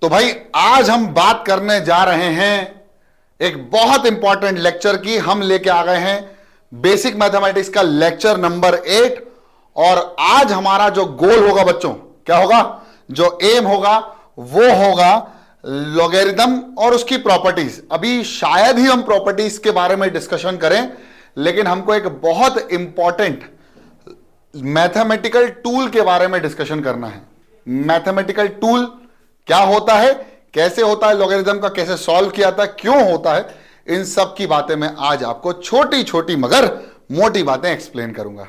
तो भाई आज हम बात करने जा रहे हैं एक बहुत इंपॉर्टेंट लेक्चर की। हम लेके आ गए हैं बेसिक मैथमेटिक्स का लेक्चर नंबर 8। और आज हमारा जो गोल होगा बच्चों, क्या होगा, जो एम होगा वो होगा लॉगरिथम और उसकी प्रॉपर्टीज। अभी शायद ही हम प्रॉपर्टीज के बारे में डिस्कशन करें, लेकिन हमको एक बहुत इंपॉर्टेंट मैथमेटिकल टूल के बारे में डिस्कशन करना है। मैथमेटिकल टूल क्या होता है, कैसे होता है, लॉगरिथम का कैसे सॉल्व किया था, क्यों होता है, इन सब की बातें मैं आज आपको छोटी छोटी मगर मोटी बातें एक्सप्लेन करूंगा।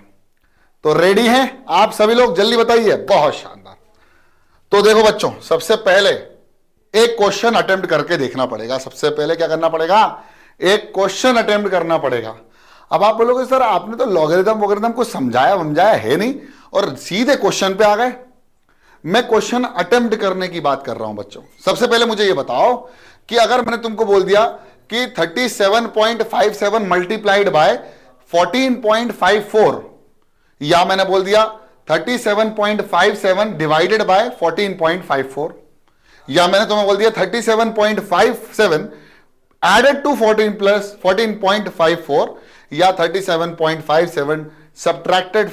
तो रेडी हैं आप सभी लोग? जल्दी बताइए। बहुत शानदार। तो देखो बच्चों, सबसे पहले एक क्वेश्चन अटेम्प्ट करके देखना पड़ेगा। सबसे पहले क्या करना पड़ेगा, एक क्वेश्चन अटेम्प्ट करना पड़ेगा। अब आप बोलोगे सर आपने तो लॉगरिथम वगैरह कुछ समझाया है नहीं और सीधे क्वेश्चन पे आ गए। मैं क्वेश्चन अटेम्प्ट करने की बात कर रहा हूं बच्चों। सबसे पहले मुझे यह बताओ कि अगर मैंने तुमको बोल दिया कि 37.57 मल्टीप्लाइड बाय 14.54, या मैंने बोल दिया 37.57 डिवाइडेड बाय 14.54, या मैंने तुम्हें बोल दिया 37.57 एडेड टू 14 प्लस 14.54, या 37.57 सब्ट्रैक्टेड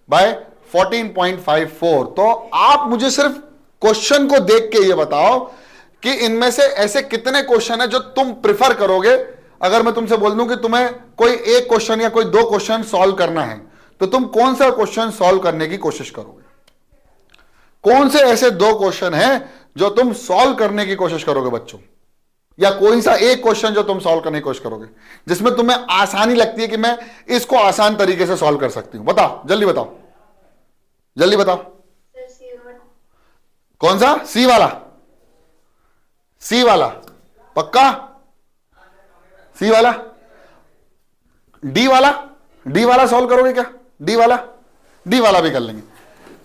बाय 14.54। तो आप मुझे सिर्फ क्वेश्चन को देख के ये बताओ कि इनमें से ऐसे कितने क्वेश्चन है जो तुम प्रिफर करोगे। अगर मैं तुमसे बोल दूं कि तुम्हें कोई एक क्वेश्चन या कोई दो क्वेश्चन सॉल्व करना है, तो तुम कौन सा क्वेश्चन सॉल्व करने की कोशिश करोगे? कौन से ऐसे दो क्वेश्चन हैं जो तुम सॉल्व करने की कोशिश करोगे बच्चों? या कोई सा एक क्वेश्चन जो तुम सॉल्व करने की कोशिश करोगे जिसमें तुम्हें आसानी लगती है कि मैं इसको आसान तरीके से सॉल्व कर सकती हूं? बताओ, जल्दी बताओ, जल्दी बताओ। कौन सा? सी वाला? सी वाला पक्का? सी वाला? डी वाला? डी वाला सॉल्व करोगे क्या? डी वाला? डी वाला भी कर लेंगे।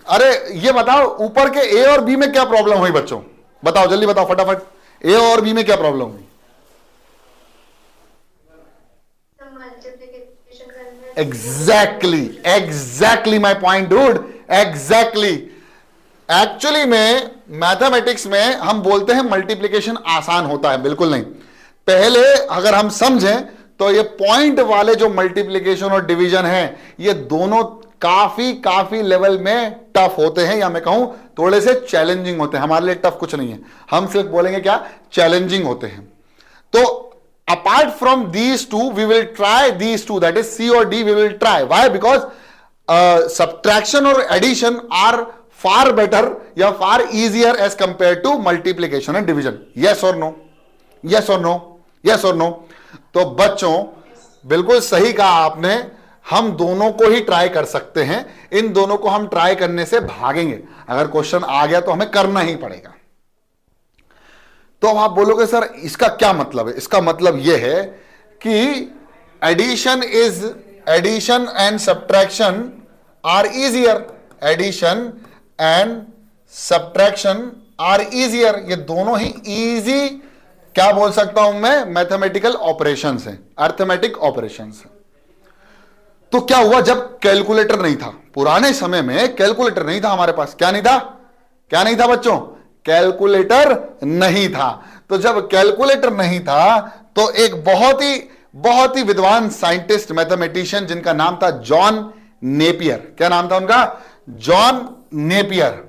अरे ये बताओ, ऊपर के ए और बी में क्या प्रॉब्लम हुई बच्चों? बताओ, जल्दी बताओ फटाफट। ए और बी में क्या प्रॉब्लम हुई? Exactly my point dude, exactly. Actually में मैथमेटिक्स में हम बोलते हैं मल्टीप्लिकेशन आसान होता है, बिल्कुल नहीं। पहले अगर हम समझें तो ये पॉइंट वाले जो मल्टीप्लिकेशन और डिवीजन है, ये दोनों काफी लेवल में टफ होते हैं, या मैं कहूं थोड़े से चैलेंजिंग होते हैं। हमारे लिए टफ कुछ नहीं है, हम सिर्फ बोलेंगे क्या, चैलेंजिंग होते हैं। तो apart from these two we will try these two, that is C or D we will try. Why? Because subtraction or addition are far better या far easier as compared to multiplication and division. Yes or no? Yes or no? Yes or no? तो बच्चों बिल्कुल सही कहा आपने, हम दोनों को ही ट्राई कर सकते हैं। इन दोनों को हम ट्राई करने से भागेंगे। अगर क्वेश्चन आ गया तो हमें करना ही पड़ेगा। तो अब आप बोलोगे सर इसका क्या मतलब है? इसका मतलब यह है कि addition and subtraction are easier. Addition and subtraction are easier, ये दोनों ही इजी, क्या बोल सकता हूं मैं, मैथमेटिकल ऑपरेशंस हैं, अर्थमेटिक ऑपरेशंस हैं। तो क्या हुआ जब कैलकुलेटर नहीं था? पुराने समय में कैलकुलेटर नहीं था हमारे पास। क्या नहीं था? क्या नहीं था बच्चों? कैलकुलेटर नहीं था। तो जब कैलकुलेटर नहीं था तो एक बहुत ही विद्वान साइंटिस्ट, मैथमेटिशियन, जिनका नाम था जॉन नेपियर। क्या नाम था उनका? John Napier.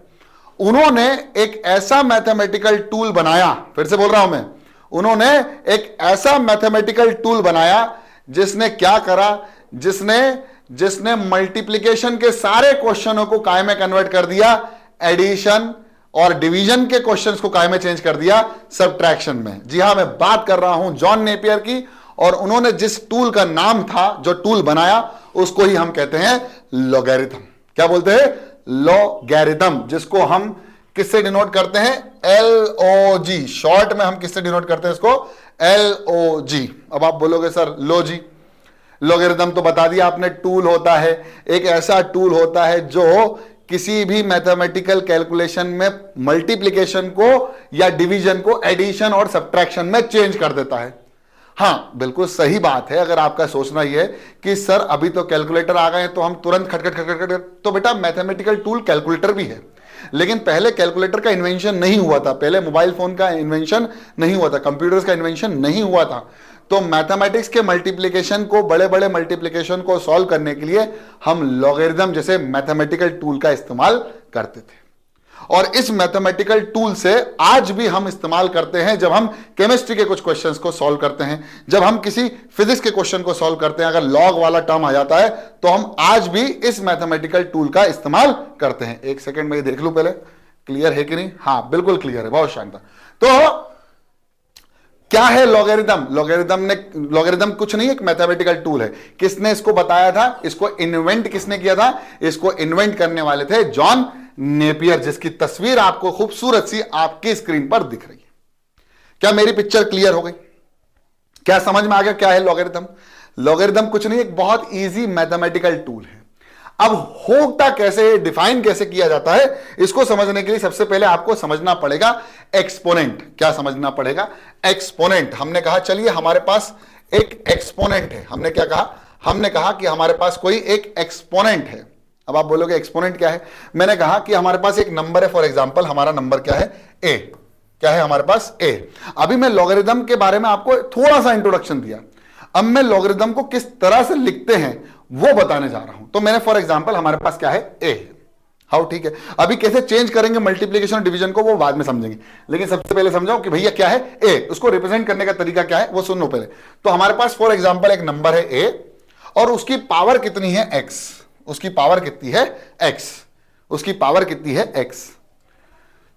उन्होंने एक ऐसा मैथमेटिकल टूल बनाया, फिर से बोल रहा हूं मैं, उन्होंने एक ऐसा मैथमेटिकल टूल बनाया जिसने क्या करा, जिसने मल्टीप्लिकेशन के सारे क्वेश्चनों को काय में कन्वर्ट कर दिया, एडिशन और डिवीजन के क्वेश्चंस को काय में चेंज कर दिया सब्ट्रैक्शन में। जी हां, मैं बात कर रहा हूं जॉन नेपियर की, और उन्होंने जिस टूल का नाम था, जो टूल बनाया, उसको ही हम कहते हैं लॉगरिथम। क्या बोलते हैं? लॉगरिथम, जिसको हम किससे डिनोट करते हैं? LOG। शॉर्ट में हम किससे डिनोट करते हैं इसको? LOG। अब आप बोलोगे सर लो जी, लॉगरिथम तो बता दिया आपने, टूल होता है, एक ऐसा टूल होता है जो किसी भी मैथमेटिकल कैलकुलेशन में मल्टीप्लिकेशन को या डिवीजन को एडिशन और सब्ट्रैक्शन में चेंज कर देता है। हां, बिल्कुल सही बात है। अगर आपका सोचना यह है कि सर अभी तो कैलकुलेटर आ गए हैं तो हम तुरंत खटखट खटखट, तो बेटा मैथमेटिकल टूल कैलकुलेटर भी है, लेकिन पहले कैलकुलेटर का इन्वेंशन नहीं हुआ था, पहले मोबाइल फोन का इन्वेंशन नहीं हुआ था, कंप्यूटर्स का इन्वेंशन नहीं हुआ था। तो मैथमेटिक्स के मल्टीप्लिकेशन को, बड़े बड़े मल्टीप्लिकेशन को सॉल्व करने के लिए हम लॉगरिथम जैसे मैथमेटिकल टूल का इस्तेमाल करते थे। और इस मैथमेटिकल टूल से आज भी हम इस्तेमाल करते हैं जब हम केमिस्ट्री के कुछ क्वेश्चंस को सॉल्व करते हैं, जब हम किसी फिजिक्स के क्वेश्चन को सॉल्व करते हैं, अगर लॉग वाला टर्म आ जाता है तो हम आज भी इस मैथमेटिकल टूल का इस्तेमाल करते हैं। एक सेकंड में देख लूं पहले क्लियर है कि नहीं। हाँ बिल्कुल क्लियर है, बहुत शानदार। तो क्या है लॉगरिथम? लॉगरिथम कुछ नहीं, एक मैथमेटिकल टूल है। किसने इसको बताया था? इसको इन्वेंट किसने किया था? इसको इन्वेंट करने वाले थे जॉन नेपियर, जिसकी तस्वीर आपको खूबसूरत सी आपकी स्क्रीन पर दिख रही है। क्या मेरी पिक्चर क्लियर हो गई? क्या समझ में आ गया क्या है लॉगरिथम? लॉगरिथम कुछ नहीं, एक बहुत इजी मैथमेटिकल टूल है। अब होता कैसे, डिफाइन कैसे किया जाता है, इसको समझने के लिए सबसे पहले आपको समझना पड़ेगा एक्सपोनेंट। क्या समझना पड़ेगा? एक्सपोनेंट। हमने कहा चलिए हमारे पास एक एक्सपोनेंट है। हमने क्या कहा? हमने कहा कि हमारे पास कोई एक एक्सपोनेंट है। अब आप बोलोगे एक्सपोनेंट क्या है? मैंने कहा कि हमारे पास एक नंबर है, फॉर एग्जांपल हमारा नंबर क्या है? ए। क्या है हमारे पास? ए। अभी मैं लॉगरिथम के बारे में आपको थोड़ा सा इंट्रोडक्शन दिया, अब मैं लॉगरिथम को किस तरह से लिखते हैं वो बताने जा रहा हूं। तो मैंने फॉर एग्जांपल हमारे पास क्या है? ए। हाउ, ठीक है। अभी कैसे चेंज करेंगे मल्टीप्लिकेशन और डिवीजन को वो बाद में समझेंगे, लेकिन सबसे पहले समझाओ कि भैया क्या है ए, उसको रिप्रेजेंट करने का तरीका क्या है वो सुन लो पहले। तो हमारे पास फॉर एग्जांपल एक नंबर है ए और उसकी पावर कितनी है? एक्स। उसकी पावर कितनी है? एक्स। उसकी पावर कितनी है? एक्स।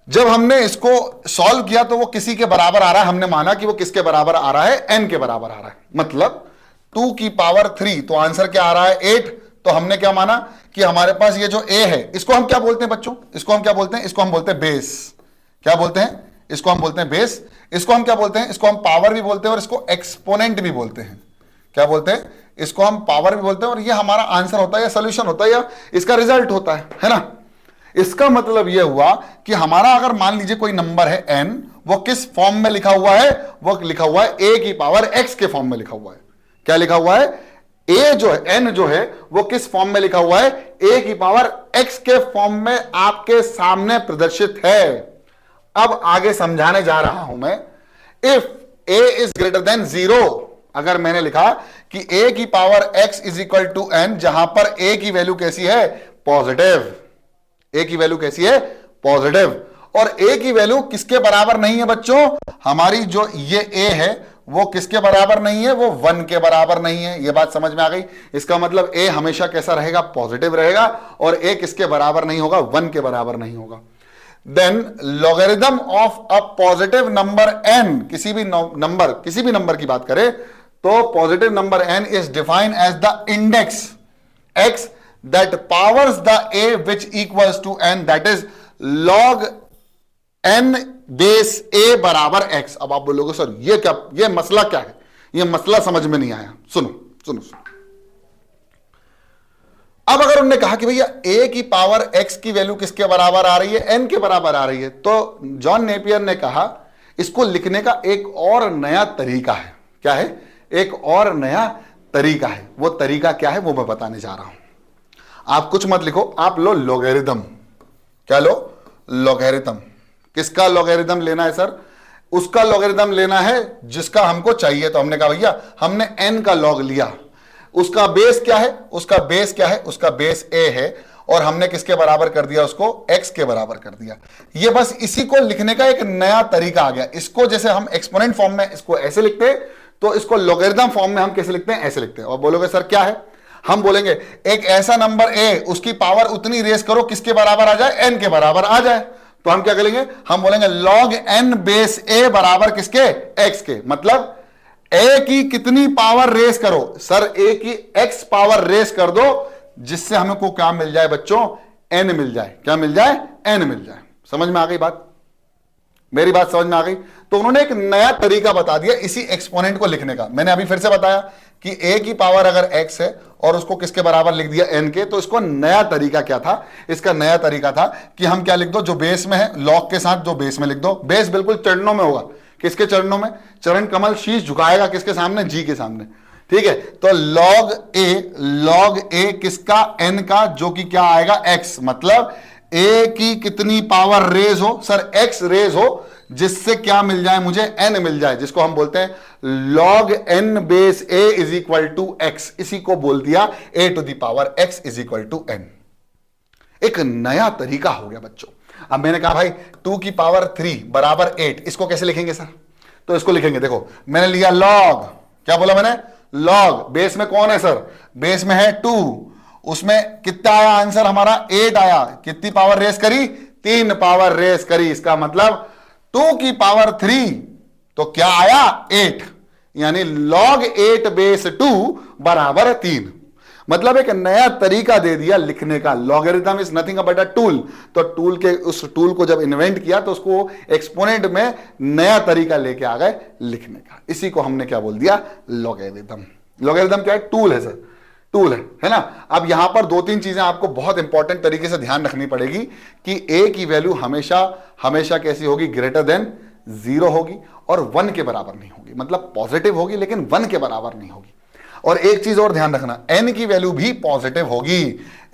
जब हमने इसको सॉल्व किया तो वो किसी के बराबर आ रहा है। हमने माना कि वो किसके बराबर आ रहा है? एन के बराबर आ रहा है, मतलब 2 की पावर 3। तो आंसर क्या आ रहा है? 8। तो हमने क्या माना कि हमारे पास ये जो ए है, इसको हम क्या बोलते हैं बच्चों? इसको हम क्या बोलते हैं? इसको हम बोलते हैं बेस। क्या बोलते हैं? इसको हम बोलते हैं बेस। इसको हम क्या बोलते हैं? इसको हम पावर भी बोलते हैं और इसको एक्सपोनेंट भी बोलते हैं। क्या बोलते हैं? इसको हम पावर भी बोलते हैं। और ये हमारा आंसर होता है या सोल्यूशन होता है या इसका रिजल्ट होता है ना। इसका मतलब यह हुआ कि हमारा अगर मान लीजिए कोई नंबर है n, वो किस फॉर्म में लिखा हुआ है? वो लिखा हुआ है a की पावर x के फॉर्म में लिखा हुआ है। क्या लिखा हुआ है? a जो है, n जो है वो किस फॉर्म में लिखा हुआ है? a की पावर x के फॉर्म में आपके सामने प्रदर्शित है। अब आगे समझाने जा रहा हूं मैं। If a is greater than 0, अगर मैंने लिखा कि a की power x is equal to n, जहां पर a की वैल्यू कैसी है? पॉजिटिव। a की वैल्यू कैसी है? पॉजिटिव। और a की वैल्यू किसके बराबर नहीं है बच्चों? हमारी जो ये a है वो किसके बराबर नहीं है? वो 1 के बराबर नहीं है। ये बात समझ में आ गई? इसका मतलब a हमेशा कैसा रहेगा? पॉजिटिव रहेगा। और a किसके बराबर नहीं होगा? 1 के बराबर नहीं होगा। Then logarithm of a positive number n, किसी भी नंबर की बात करें तो positive number n is defined as the index x that powers the a which equals to n, that is log n base a बराबर x। अब आप बोलोगे सर ये क्या, ये मसला क्या है? ये मसला समझ में नहीं आया। सुनो सुनो सुनो। अब अगर उन्होंने कहा कि भैया a की पावर x की वैल्यू किसके बराबर आ रही है? n के बराबर आ रही है, तो जॉन नेपियर ने कहा इसको लिखने का एक और नया तरीका है। क्या है? एक और नया तरीका है। वो तरीका क्या है वो मैं बताने जा रहा हूं। आप कुछ मत लिखो, आप लो लॉगरिथम। क्या लो? लॉगरिथम। किसका लॉगरिथम लेना है सर? उसका लॉगरिथम लेना है जिसका हमको चाहिए। तो हमने कहा भैया हमने n का लॉग लिया, उसका बेस क्या है? उसका बेस क्या है? उसका बेस a है और हमने किसके बराबर कर दिया? उसको x के बराबर कर दिया। ये बस इसी को लिखने का एक नया तरीका आ गया। इसको जैसे हम एक्सपोनेंट फॉर्म में इसको ऐसे लिखते हैं, तो इसको लॉगरिथम फॉर्म में हम कैसे लिखते हैं? ऐसे लिखते हैं। और बोलोगे सर क्या है? हम बोलेंगे एक ऐसा नंबर a, उसकी पावर उतनी रेस करो किसके बराबर आ जाए? n के बराबर आ जाए। तो हम क्या करेंगे? हम बोलेंगे log n बेस a बराबर किसके? x के। मतलब a की कितनी पावर रेस करो? सर a की x पावर रेस कर दो, जिससे हमको क्या मिल जाए बच्चों? n मिल जाए। क्या मिल जाए? n मिल जाए। समझ में आ गई बात? मेरी बात समझ में आ गई? तो उन्होंने एक नया तरीका बता दिया इसी एक्सपोनेंट को लिखने का। मैंने अभी फिर से बताया कि a की पावर अगर x है और उसको किसके बराबर लिख दिया? n के। तो इसको नया तरीका क्या था? इसका नया तरीका था कि हम क्या लिख दो, जो बेस में है लॉग के साथ जो बेस में लिख दो। बेस बिल्कुल चरणों में होगा। किसके चरणों में? चरण कमल शीश झुकाएगा किसके सामने? जी के सामने। ठीक है। तो लॉग ए किसका? n का, जो कि क्या आएगा? x। मतलब ए की कितनी पावर रेज हो सर, एक्स रेज हो, जिससे क्या मिल जाए मुझे, एन मिल जाए, जिसको हम बोलते हैं log n base a is equal to x. इसी को बोल दिया a to the power x is equal to n. एक नया तरीका हो गया बच्चों। अब मैंने कहा भाई 2 की पावर 3 बराबर 8, इसको कैसे लिखेंगे सर? तो इसको लिखेंगे, देखो मैंने लिया लॉग, क्या बोला मैंने, लॉग, बेस में कौन है सर, बेस में है 2, उसमें कितना आया आंसर हमारा 8 आया, कितनी पावर रेस करी, 3 पावर रेस करी, इसका मतलब 2 की पावर 3 तो क्या आया 8, यानी log 8 बेस 2 बराबर 3। मतलब एक नया तरीका दे दिया लिखने का। Logarithm is nothing but a tool. तो टूल के उस टूल को जब इन्वेंट किया तो उसको एक्सपोनेंट में नया तरीका लेके आ गए लिखने का। इसी को हमने क्या बोल दिया, लॉगरिथम। लॉगरिथम क्या है, टूल है सर, टूल है ना। अब यहां पर 2-3 चीजें आपको बहुत इंपॉर्टेंट तरीके से ध्यान रखनी पड़ेगी कि a की वैल्यू हमेशा हमेशा कैसी होगी, ग्रेटर देन 0 होगी और 1 के बराबर नहीं होगी। मतलब पॉजिटिव होगी लेकिन 1 के बराबर नहीं होगी। और एक चीज और ध्यान रखना, n की वैल्यू भी पॉजिटिव होगी,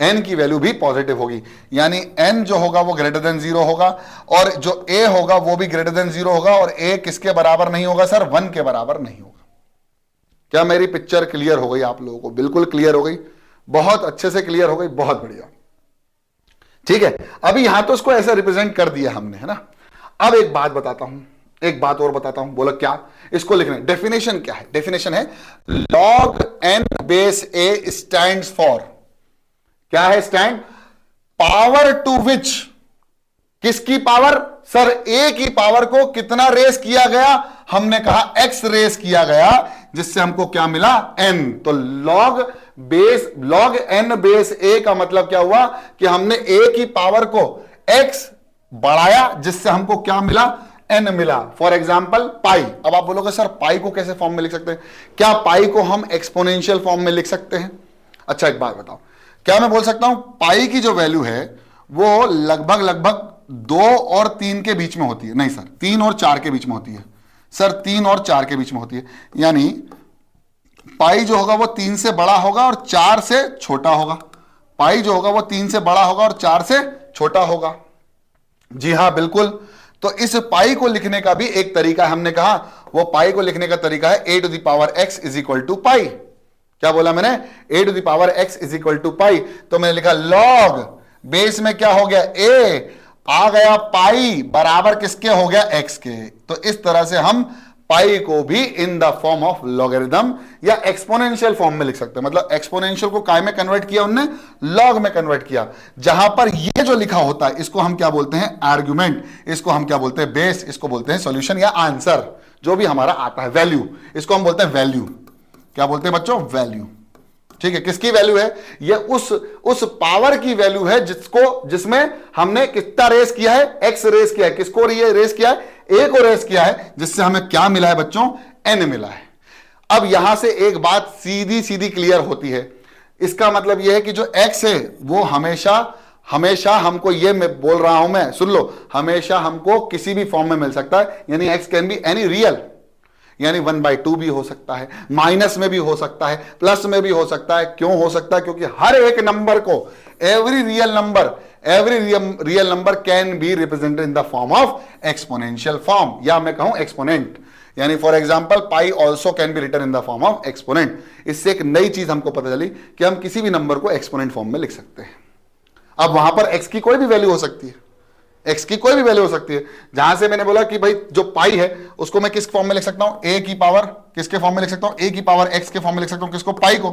n की वैल्यू भी पॉजिटिव होगी, यानी n जो होगा वो ग्रेटर देन 0 होगा और जो a होगा वो भी ग्रेटर देन 0 होगा। और a किसके बराबर नहीं होगा सर, 1 के बराबर नहीं होगा। क्या मेरी पिक्चर क्लियर हो गई आप लोगों को? बिल्कुल क्लियर हो गई, बहुत अच्छे से क्लियर हो गई, बहुत बढ़िया। ठीक है, अभी यहां तो उसको ऐसे रिप्रेजेंट कर दिया हमने, है ना। अब एक बात बताता हूं, एक बात और बताता हूं, बोलो क्या, इसको लिखना। डेफिनेशन क्या है, डेफिनेशन है log n base a stands for, क्या है स्टैंड, पावर टू विच, किसकी पावर सर, a की पावर को कितना रेस किया गया, हमने कहा x रेस किया गया, जिससे हमको क्या मिला, n। तो log n बेस a का मतलब क्या हुआ कि हमने a की पावर को x बढ़ाया, जिससे हमको क्या मिला, n मिला। फॉर एग्जाम्पल पाई। अब आप बोलोगे सर पाई को कैसे फॉर्म में लिख सकते हैं, क्या पाई को हम एक्सपोनेंशियल फॉर्म में लिख सकते हैं? अच्छा एक बात बताओ, क्या मैं बोल सकता हूं पाई की जो वैल्यू है वो लगभग 2 और 3 के बीच में होती है? नहीं सर, 3 और 4 के बीच में होती है सर, 3 और 4 के बीच में होती है। यानी पाई जो होगा वो 3 से बड़ा होगा और 4 से छोटा होगा। पाई जो होगा वो 3 से बड़ा होगा और 4 से छोटा होगा। जी हां बिल्कुल। तो इस पाई को लिखने का भी एक तरीका है, हमने कहा वो पाई को लिखने का तरीका है a to the power x is equal to pi. क्या बोला मैंने, a to the power x is equal to pi. तो मैंने लिखा log, बेस में क्या हो गया a, आ गया पाई बराबर किसके हो गया, x के। तो इस तरह से हम पाई को भी इन द फॉर्म ऑफ लॉगरिथम या एक्सपोनेंशियल फॉर्म में लिख सकते हैं। मतलब एक्सपोनेंशियल को काय में कन्वर्ट किया उनने, लॉग में कन्वर्ट किया। जहां पर ये जो लिखा होता है इसको हम क्या बोलते हैं, आर्गुमेंट, इसको हम क्या बोलते हैं, बेस, इसको बोलते हैं सॉल्यूशन या आंसर, जो भी हमारा आता है, वैल्यू, इसको हम बोलते हैं वैल्यू। क्या बोलते हैं बच्चों, वैल्यू। ठीक है, किसकी वैल्यू है ये, उस पावर की वैल्यू है जिसमें हमने कितना रेस किया है, एक्स रेस किया है। किसको रेस किया है, ए को रेस किया है, जिससे हमें क्या मिला है बच्चों, एन मिला है। अब यहां से एक बात सीधी सीधी क्लियर होती है, इसका मतलब यह है कि जो एक्स है वो हमेशा हमको, ये मैं बोल रहा हूं मैं, सुन लो, हमेशा हमको किसी भी फॉर्म में मिल सकता है। यानी x can be any real, यानी 1/2 भी हो सकता है, माइनस में भी हो सकता है, प्लस में भी हो सकता है। क्यों हो सकता है, क्योंकि हर एक नंबर को, every real number can be represented in the form of exponential form, या मैं कहूं एक्सपोनेंट। यानी for example pi also can be written in the form of exponent. इससे एक नई चीज हमको पता चली कि हम किसी भी नंबर को एक्सपोनेंट फॉर्म में लिख सकते हैं। अब वहां पर एक्स की कोई भी वैल्यू हो सकती है, एक्स की कोई भी वैल्यू हो सकती है। जहां से मैंने बोला कि भाई जो पाई है उसको मैं किस फॉर्म में लिख सकता हूं, ए की पावर किसके फॉर्म में लिख सकता हूं, ए की पावर एक्स के फॉर्म में लिख सकता हूं, किसको, पाई को।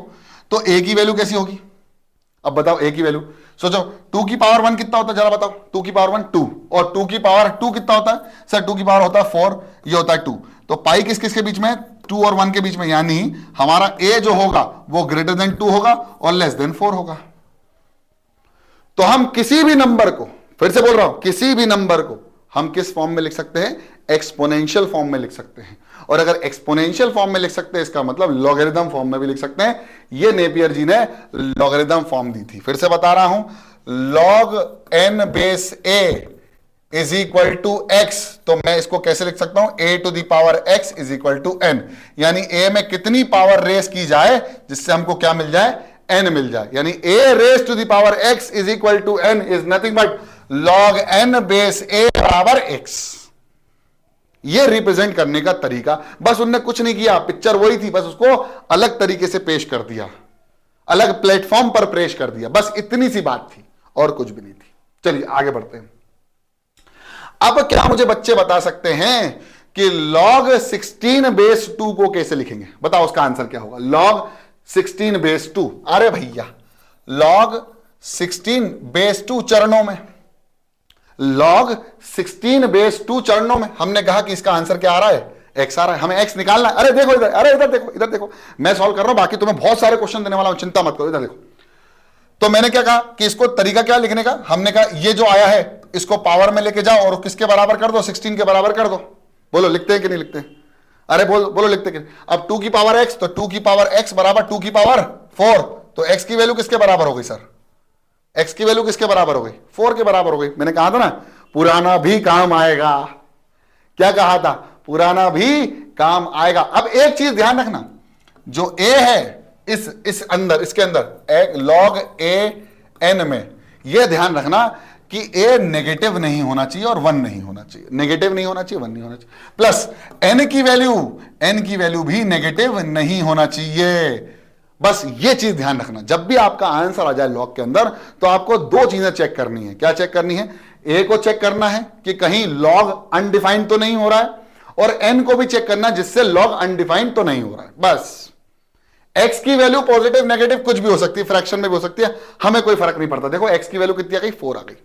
तो ए की वैल्यू कैसी होगी, अब बताओ ए की वैल्यू, सोचो 2 की पावर 1 कितना होता है, जरा बताओ। 2 की पावर 1 2, और 2 की पावर 2 कितना होता है सर, 2 की पावर होता है 4, ये होता है 2। तो पाई किस किसके बीच में, 2 और 1 के बीच में, यानी हमारा ए जो होगा वो ग्रेटर देन 2 होगा और लेस देन 4 होगा। तो हम किसी भी नंबर को, फिर से बोल रहा हूं, किसी भी नंबर को हम किस फॉर्म में लिख सकते हैं, एक्सपोनेंशियल फॉर्म में लिख सकते हैं। और अगर एक्सपोनेंशियल फॉर्म में लिख सकते हैं, इसका मतलब लॉगरिथम फॉर्म में भी लिख सकते हैं। ये नेपियर जी ने लॉगरिथम फॉर्म दी थी। फिर से बता रहा हूं, log n base a is equal to x. तो मैं इसको कैसे लिख सकता हूं, a to the power x is equal to n। यानी a में कितनी पावर रेस की जाए जिससे हमको क्या मिल जाए, n मिल जाए। यानी a raise to the power x is equal to n is nothing but log n base a बराबर x। ये रिप्रेजेंट करने का तरीका, बस उनने कुछ नहीं किया, पिक्चर वही थी, बस उसको अलग तरीके से पेश कर दिया, अलग प्लेटफॉर्म पर पेश कर दिया, बस इतनी सी बात थी और कुछ भी नहीं थी। चलिए आगे बढ़ते हैं। अब क्या मुझे बच्चे बता सकते हैं कि log 16 बेस 2 को कैसे लिखेंगे? बताओ उसका आंसर क्या होगा? log 16 बेस 2, अरे भैया log 16 बेस 2 चरणों में, log 16 बेस 2 चरणों में। हमने कहा कि इसका आंसर क्या आ रहा है? x आ रहा है, हमें x निकालना है। अरे देखो इधर, अरे इधर देखो, इधर देखो, मैं सॉल्व कर रहा हूं, बाकी तुम्हें बहुत सारे क्वेश्चन देने वाला हूं, चिंता मत करो। इधर देखो, तो मैंने क्या कहा कि इसको तरीका क्या लिखने का? हमने कहा ये जो आया है इसको पावर में लेके जाओ और किसके बराबर कर दो? 16 के बराबर कर दो। बोलो लिखते हैं कि नहीं लिखते हैं? अरे बोलो लिखते कि? अब 2 की पावर x, तो 2 की पावर x बराबर 2 की पावर 4, तो x की वैल्यू किसके बराबर हो गई सर? x की वैल्यू किसके बराबर हो गई? 4 के बराबर हो गई। मैंने कहा था ना पुराना भी काम आएगा। क्या कहा था? पुराना भी काम आएगा। अब एक चीज ध्यान रखना, जो a है इस अंदर, इसके अंदर log a n में, यह ध्यान रखना कि a नेगेटिव नहीं होना चाहिए और 1 नहीं होना चाहिए, नेगेटिव नहीं होना चाहिए, 1 नहीं होना चाहिए। प्लस n की वैल्यू भी नेगेटिव नहीं होना चाहिए। बस ये चीज ध्यान रखना, जब भी आपका आंसर आ जाए लॉग के अंदर, तो आपको दो चीजें चेक करनी है। क्या चेक करनी है? a को चेक करना है कि कहीं लॉग अनडिफाइंड तो नहीं हो रहा है, और n को भी चेक करना है जिससे लॉग अनडिफाइंड तो नहीं हो रहा है। बस x की वैल्यू पॉजिटिव नेगेटिव कुछ भी हो सकती है, फ्रैक्शन में भी हो सकती है, हमें कोई फर्क नहीं पड़ता। देखो x की वैल्यू कितनी आ गई? 4 आ गई।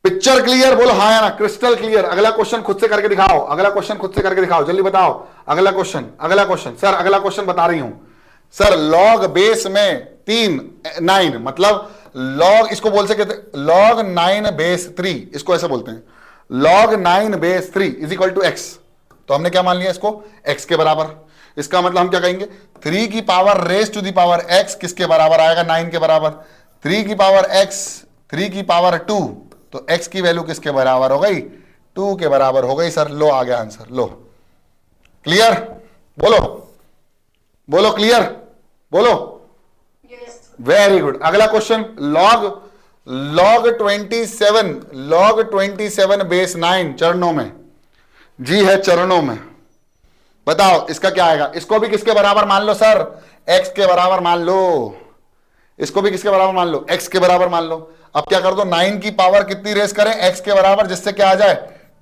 Picture clear? बोलो हाँ या ना, क्रिस्टल क्लियर। अगला क्वेश्चन खुद से करके दिखाओ, अगला क्वेश्चन खुद से करके दिखाओ, जल्दी बताओ। अगला क्वेश्चन सर, अगला क्वेश्चन बता रही हूं सर। लॉग बेस में 9 मतलब लॉग, इसको बोल सकते log 9 बेस 3, इसको ऐसे बोलते हैं log 9 base 3 is equal to x। तो हमने क्या मान लिया इसको? x के बराबर। इसका मतलब हम क्या कहेंगे? 3 की power raise to the power x किसके बराबर आएगा? 9 के बराबर। 3 की पावर x, 3 की पावर 2, तो x की वैल्यू किसके बराबर हो गई? 2 के बराबर हो गई सर। लो आ गया आंसर। लो क्लियर? बोलो क्लियर? बोलो वेरी गुड। अगला क्वेश्चन log 27 बेस 9 चरणों में, जी है चरणों में। बताओ इसका क्या आएगा? इसको भी किसके बराबर मान लो सर? x के बराबर मान लो। इसको भी किसके बराबर मान लो? x के बराबर मान लो। अब क्या कर दो? 9 की पावर कितनी रेस करें? x के बराबर, जिससे क्या आ जाए?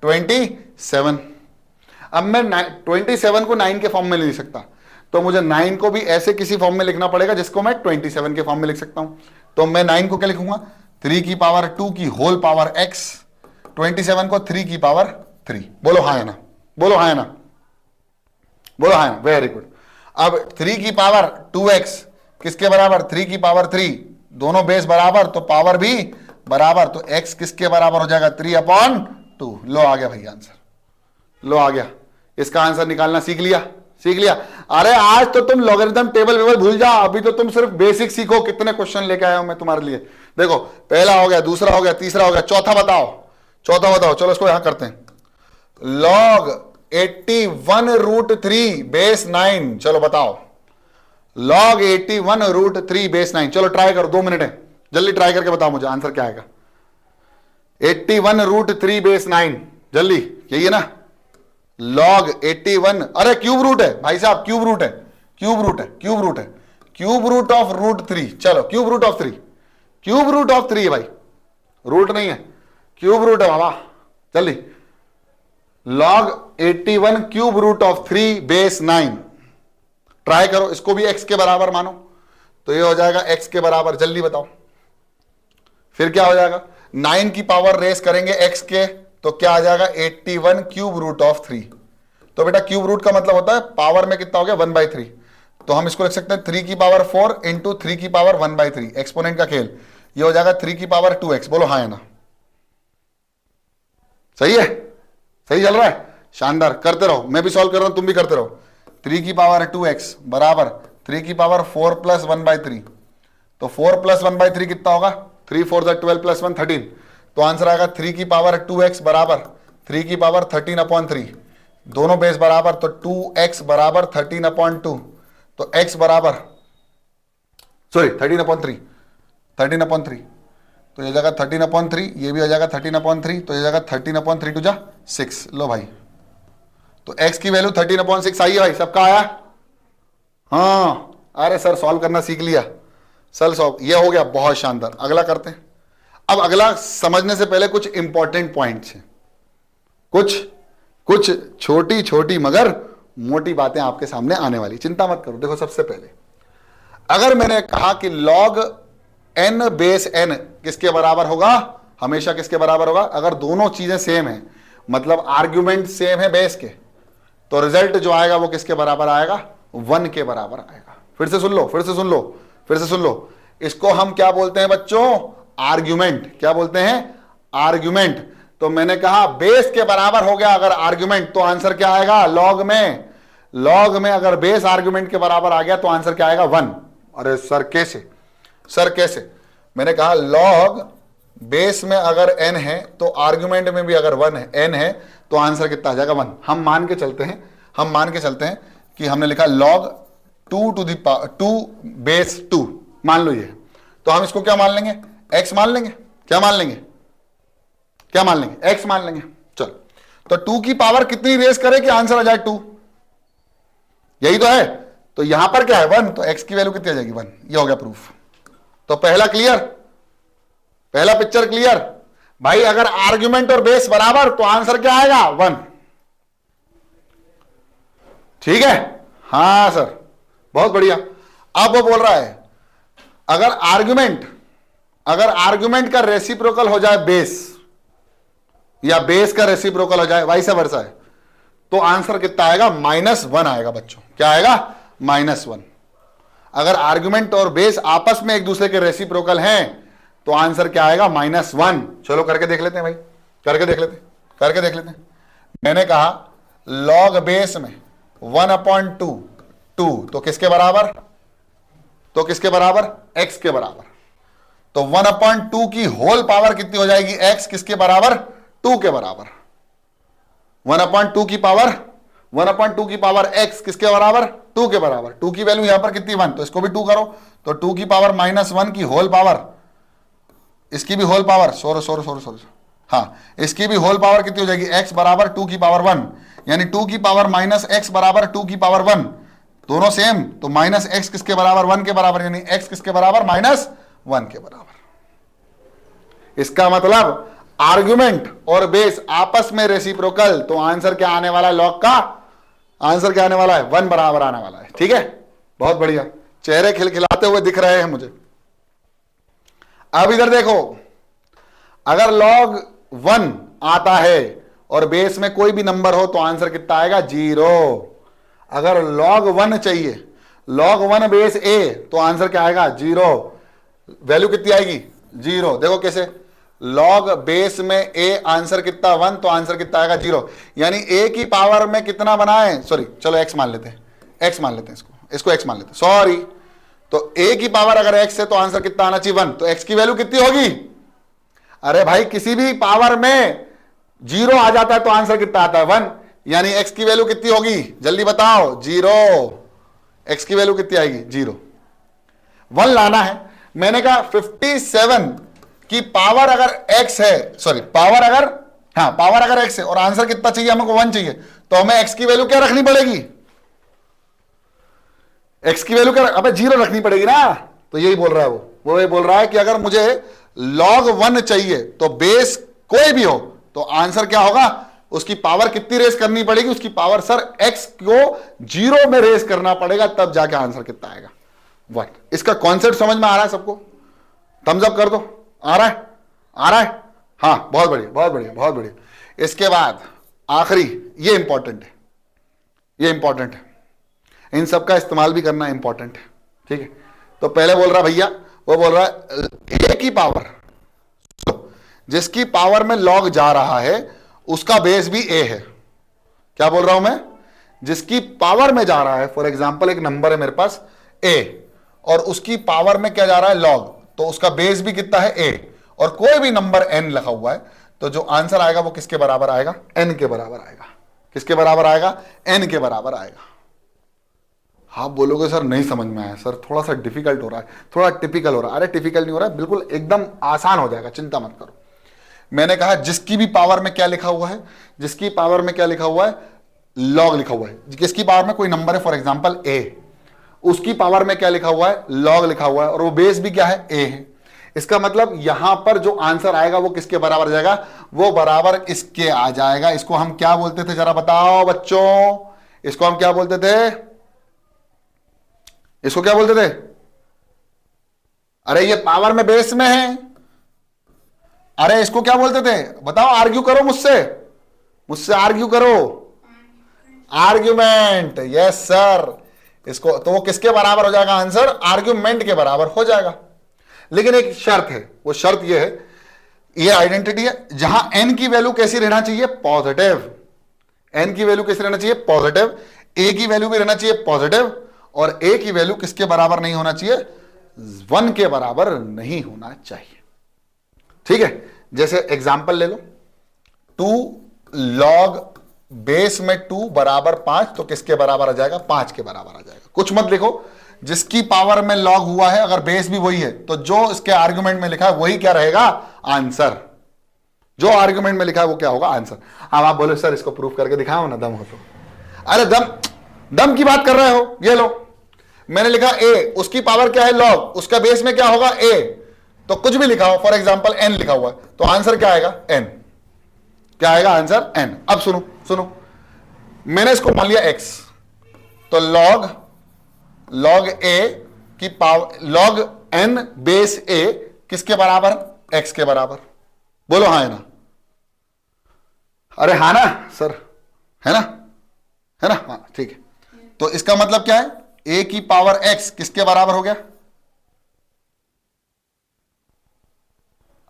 27। अब मैं 27 को 9 के फॉर्म में नहीं लिख सकता, तो मुझे 9 को भी ऐसे किसी फॉर्म में लिखना पड़ेगा जिसको मैं 27 के फॉर्म में लिख सकता हूं। तो मैं 9 को क्या लिखूंगा? 3 की पावर 2 की होल पावर x, 27 को 3 की पावर 3। बोलो हाँ या ना, बोलो हाँ या ना, बोलो हाँ या ना। Very good. अब 3 की पावर 2x किसके बराबर? 3 की पावर 3, दोनों बेस बराबर तो पावर भी बराबर, तो x किसके बराबर हो जाएगा? 3/2। लो आ गया भैया आंसर, लो आ गया। इसका आंसर निकालना सीख लिया? सीख लिया? अरे आज तो तुम लॉगरिथम टेबल वेबल भूल जाओ, अभी तो तुम सिर्फ बेसिक सीखो। कितने क्वेश्चन लेके आया हूं मैं तुम्हारे लिए। देखो पहला हो गया, दूसरा हो गया, तीसरा हो गया, चौथा बताओ, चौथा बताओ। चलो इसको यहां करते हैं। log 81√3 बेस 9, चलो बताओ। log 81√3 बेस 9, चलो ट्राई करो, 2 मिनट है, जल्दी ट्राई करके बताओ मुझे आंसर क्या आएगा। 81√3 बेस 9, जल्दी, यही है ना? log 81, अरे क्यूब रूट है भाई साहब, क्यूब रूट है, क्यूब रूट है, क्यूब रूट है, क्यूब रूट ऑफ √3। चलो cube root of 3, cube root of 3 है भाई, रूट नहीं है, क्यूब रूट है बाबा। जल्दी, log 81 cube root of 3 base 9, try करो। इसको भी x के बराबर मानो, तो ये हो जाएगा x के बराबर। जल्दी बताओ फिर क्या हो जाएगा? 9 की पावर रेस करेंगे x के, तो क्या आ जाएगा? 81 क्यूब रूट ऑफ 3। तो बेटा क्यूब रूट का मतलब होता है पावर में कितना हो गया? 1/3। तो हम इसको लिख सकते हैं 3 की पावर 4 इंटू 3 की पावर 1/3, एक्सपोनेंट का खेल। ये हो जाएगा 3 की पावर 2x। बोलो हाँ या ना? सही है? सही चल रहा है? शानदार, करते रहो, मैं भी सॉल्व कर रहा हूं, तुम भी करते रहो। 3 की पावर 2x बराबर 3 की पावर 4 प्लस 1/3, तो 4 प्लस 1/3 कितना होगा? 3 4 12 प्लस 1 13। तो आंसर आएगा 3 की पावर 2x बराबर 3 की पावर 13/3, दोनों बेस बराबर, तो 2x बराबर 13/2, तो x बराबर, सॉरी 13/3, तो ये जाएगा 13/3, ये भी हो जाएगा 13/3, तो ये जाएगा 13/3 टू जा 6। लो भाई, तो x की वैल्यू 13/6 आई है भाई, सबका आया? हाँ, अरे सर सॉल्व करना सीख लिया, सर सॉल्व, ये हो गया, बहुत शानदार। अगला करते हैं। अब अगला समझने से पहले कुछ इंपॉर्टेंट पॉइंट्स हैं, कुछ छोटी छोटी मगर मोटी बातें आपके सामने आने वाली, चिंता मत करो। देखो, सबसे पहले अगर मैंने कहा कि log n बेस n किसके बराबर होगा? हमेशा किसके बराबर होगा? अगर दोनों चीजें सेम है, मतलब आर्ग्यूमेंट सेम है बेस के, तो रिजल्ट जो आएगा वो किसके बराबर आएगा? 1 के बराबर आएगा। फिर से सुन लो, इसको हम क्या बोलते हैं बच्चों? आर्ग्यूमेंट। क्या बोलते हैं? आर्ग्यूमेंट। तो मैंने कहा बेस के बराबर हो गया अगर आर्ग्यूमेंट, तो आंसर क्या आएगा? लॉग में अगर बेस आर्ग्यूमेंट के बराबर आ गया तो आंसर क्या आएगा? 1। अरे सर कैसे? मैंने कहा लॉग बेस में अगर n है तो आर्ग्यूमेंट में भी अगर n है तो आंसर कितना आ जाएगा? 1। हम मान के चलते हैं कि हमने लिखा log 2 बेस 2, मान लो ये, तो हम इसको क्या मान लेंगे? x मान लेंगे। क्या मान लेंगे? x मान लेंगे। चलो, तो 2 की पावर कितनी रेस करे कि आंसर आ जाए 2? यही तो है। तो यहां पर क्या है? 1, तो x की वैल्यू कितनी आ जाएगी? 1। ये हो गया प्रूफ। तो पहला पिक्चर क्लियर भाई। अगर आर्ग्यूमेंट और बेस बराबर तो आंसर क्या आएगा? 1। ठीक है? हाँ सर, बहुत बढ़िया। अब वो बोल रहा है अगर आर्ग्यूमेंट का रेसिप्रोकल हो जाए बेस, या बेस का रेसिप्रोकल हो जाए, वाइस वर्सा है, तो आंसर कितना आएगा? -1 आएगा बच्चों। क्या आएगा? -1। अगर आर्ग्यूमेंट और बेस आपस में एक दूसरे के रेसिप्रोकल हैं तो आंसर क्या आएगा? -1। चलो करके देख लेते हैं भाई, करके देख लेते हैं। मैंने कहा लॉग बेस में 1/2 तो किसके बराबर? x के बराबर। तो 1/2 की होल पावर कितनी हो जाएगी? x किसके बराबर? 2 के बराबर। 1/2 की पावर x किसके बराबर? 2 के बराबर। 2 की वैल्यू यहां पर कितनी? 1, तो इसको भी 2 करो, तो 2 की पावर -1 की होल पावर, इसकी भी होल पावर, हाँ, इसकी भी होल पावर कितनी हो जाएगी? x बराबर 2 की पावर 1, यानी 2 की पावर -x बराबर 2 की पावर 1, दोनों सेम, तो -x किसके बराबर? 1 के बराबर, यानी x किसके बराबर? -1 के बराबर। इसका मतलब आर्ग्यूमेंट और बेस आपस में रेसिप्रोकल, तो आंसर क्या आने वाला है? लॉग का आंसर क्या आने वाला है? 1 बराबर आने वाला है। ठीक है, बहुत बढ़िया। चेहरे खिलखिलाते हुए दिख रहे हैं मुझे। अब इधर देखो, अगर log 1 आता है और बेस में कोई भी नंबर हो तो आंसर कितना आएगा? 0। अगर log 1 चाहिए, log 1 बेस a, तो आंसर क्या आएगा? 0। वैल्यू कितनी आएगी? 0। देखो कैसे, log बेस में a, आंसर कितना? 1, तो आंसर कितना आएगा? 0। यानी a की पावर में कितना बनाए? सॉरी, चलो x मान लेते हैं, इसको x मान लेते हैं, सॉरी। तो a की पावर अगर x है तो आंसर कितना आना चाहिए? 1। तो x की वैल्यू कितनी होगी? अरे भाई, किसी भी पावर में 0 आ जाता है तो आंसर कितना आता है? 1। यानी x की वैल्यू कितनी होगी? जल्दी बताओ। 0। x की वैल्यू कितनी आएगी? 0। 1 लाना है। मैंने कहा 57 की पावर अगर x है, सॉरी, पावर अगर x है और आंसर कितना चाहिए हमको? 1 चाहिए, तो हमें x की वैल्यू क्या रखनी पड़ेगी? x की वैल्यू क्या? अबे 0 रखनी पड़ेगी ना। तो यही बोल रहा है वो ये बोल रहा है कि अगर मुझे log 1 चाहिए तो बेस कोई भी हो तो आंसर क्या होगा? उसकी पावर कितनी रेस करनी पड़ेगी? उसकी पावर सर x को 0 में रेस करना पड़ेगा, तब जाके आंसर कितना आएगा? 1। इसका कॉन्सेप्ट समझ में आ रहा है सबको? थम्स अप कर दो। आ रहा है? हाँ, बहुत बढ़िया। इसके बाद आखिरी, ये इंपॉर्टेंट है, इन सब का इस्तेमाल भी करना इंपॉर्टेंट है। ठीक है, तो पहले बोल रहा भैया, वो बोल रहा है a की पावर, जिसकी पावर में log जा रहा है उसका बेस भी a है। क्या बोल रहा हूं मैं? जिसकी पावर में जा रहा है, फॉर एग्जाम्पल एक नंबर है मेरे पास a, और उसकी पावर में क्या जा रहा है? log, तो उसका बेस भी कितना है? a, और कोई भी नंबर n लिखा हुआ है, तो जो आंसर आएगा वो किसके बराबर आएगा? n के बराबर आएगा। किसके बराबर आएगा? n के बराबर आएगा। आप बोलोगे सर नहीं समझ में आया सर, थोड़ा सा डिफिकल्ट हो रहा है, थोड़ा टिपिकल हो रहा है। अरे टिपिकल नहीं हो रहा है, बिल्कुल एकदम आसान हो जाएगा, चिंता मत करो। मैंने कहा जिसकी भी पावर में क्या लिखा हुआ है, जिसकी पावर में क्या लिखा हुआ है, लॉग लिखा हुआ है। किसकी पावर में कोई नंबर है, फॉर एग्जांपल ए, उसकी पावर में क्या लिखा हुआ है, लॉग लिखा हुआ है, और वो बेस भी क्या है, ए है। इसका मतलब यहां पर जो आंसर आएगा वो किसके बराबर जाएगा, वो बराबर इसके आ जाएगा। इसको हम क्या बोलते थे, जरा बताओ बच्चों, इसको हम क्या बोलते थे, इसको क्या बोलते थे? अरे ये पावर में बेस में है, अरे इसको क्या बोलते थे बताओ, आर्ग्यू करो मुझसे, मुझसे आर्ग्यू करो, आर्ग्यूमेंट, यस सर। इसको तो वो किसके बराबर हो जाएगा आंसर, आर्ग्यूमेंट के बराबर हो जाएगा। लेकिन एक शर्त है, वो शर्त ये है, ये आइडेंटिटी है जहां एन की वैल्यू कैसी रहना चाहिए, पॉजिटिव। एन की वैल्यू कैसी रहना चाहिए, पॉजिटिव। ए की वैल्यू भी रहना चाहिए पॉजिटिव, और ए की वैल्यू किसके बराबर नहीं होना चाहिए, 1 के बराबर नहीं होना चाहिए। ठीक है, जैसे एग्जांपल ले लो, 2 लॉग बेस में 2 बराबर 5, तो किसके बराबर आ जाएगा, 5 के बराबर आ जाएगा। कुछ मत लिखो, जिसकी पावर में लॉग हुआ है अगर बेस भी वही है, तो जो इसके आर्गुमेंट में लिखा है वही क्या रहेगा, आंसर। जो आर्गुमेंट में लिखा है वो क्या होगा, आंसर। अब आप बोले सर इसको प्रूफ करके दिखाओ ना, दम हो तो। अरे दम की बात कर रहे हो, ये लो, मैंने लिखा ए, उसकी पावर क्या है, लॉग, उसका बेस में क्या होगा, ए, तो कुछ भी लिखा हो, फॉर एग्जांपल एन लिखा हुआ है, तो आंसर क्या आएगा, एन। क्या आएगा आंसर, एन। अब सुनो सुनो, मैंने इसको मान लिया एक्स, तो लॉग ए की पावर, लॉग एन बेस ए किसके बराबर, एक्स के बराबर। बोलो हाँ है ना, अरे हाँ ना सर, है ना, है ना, हाँ ठीक है। तो इसका मतलब क्या है, ए की पावर एक्स किसके बराबर हो गया,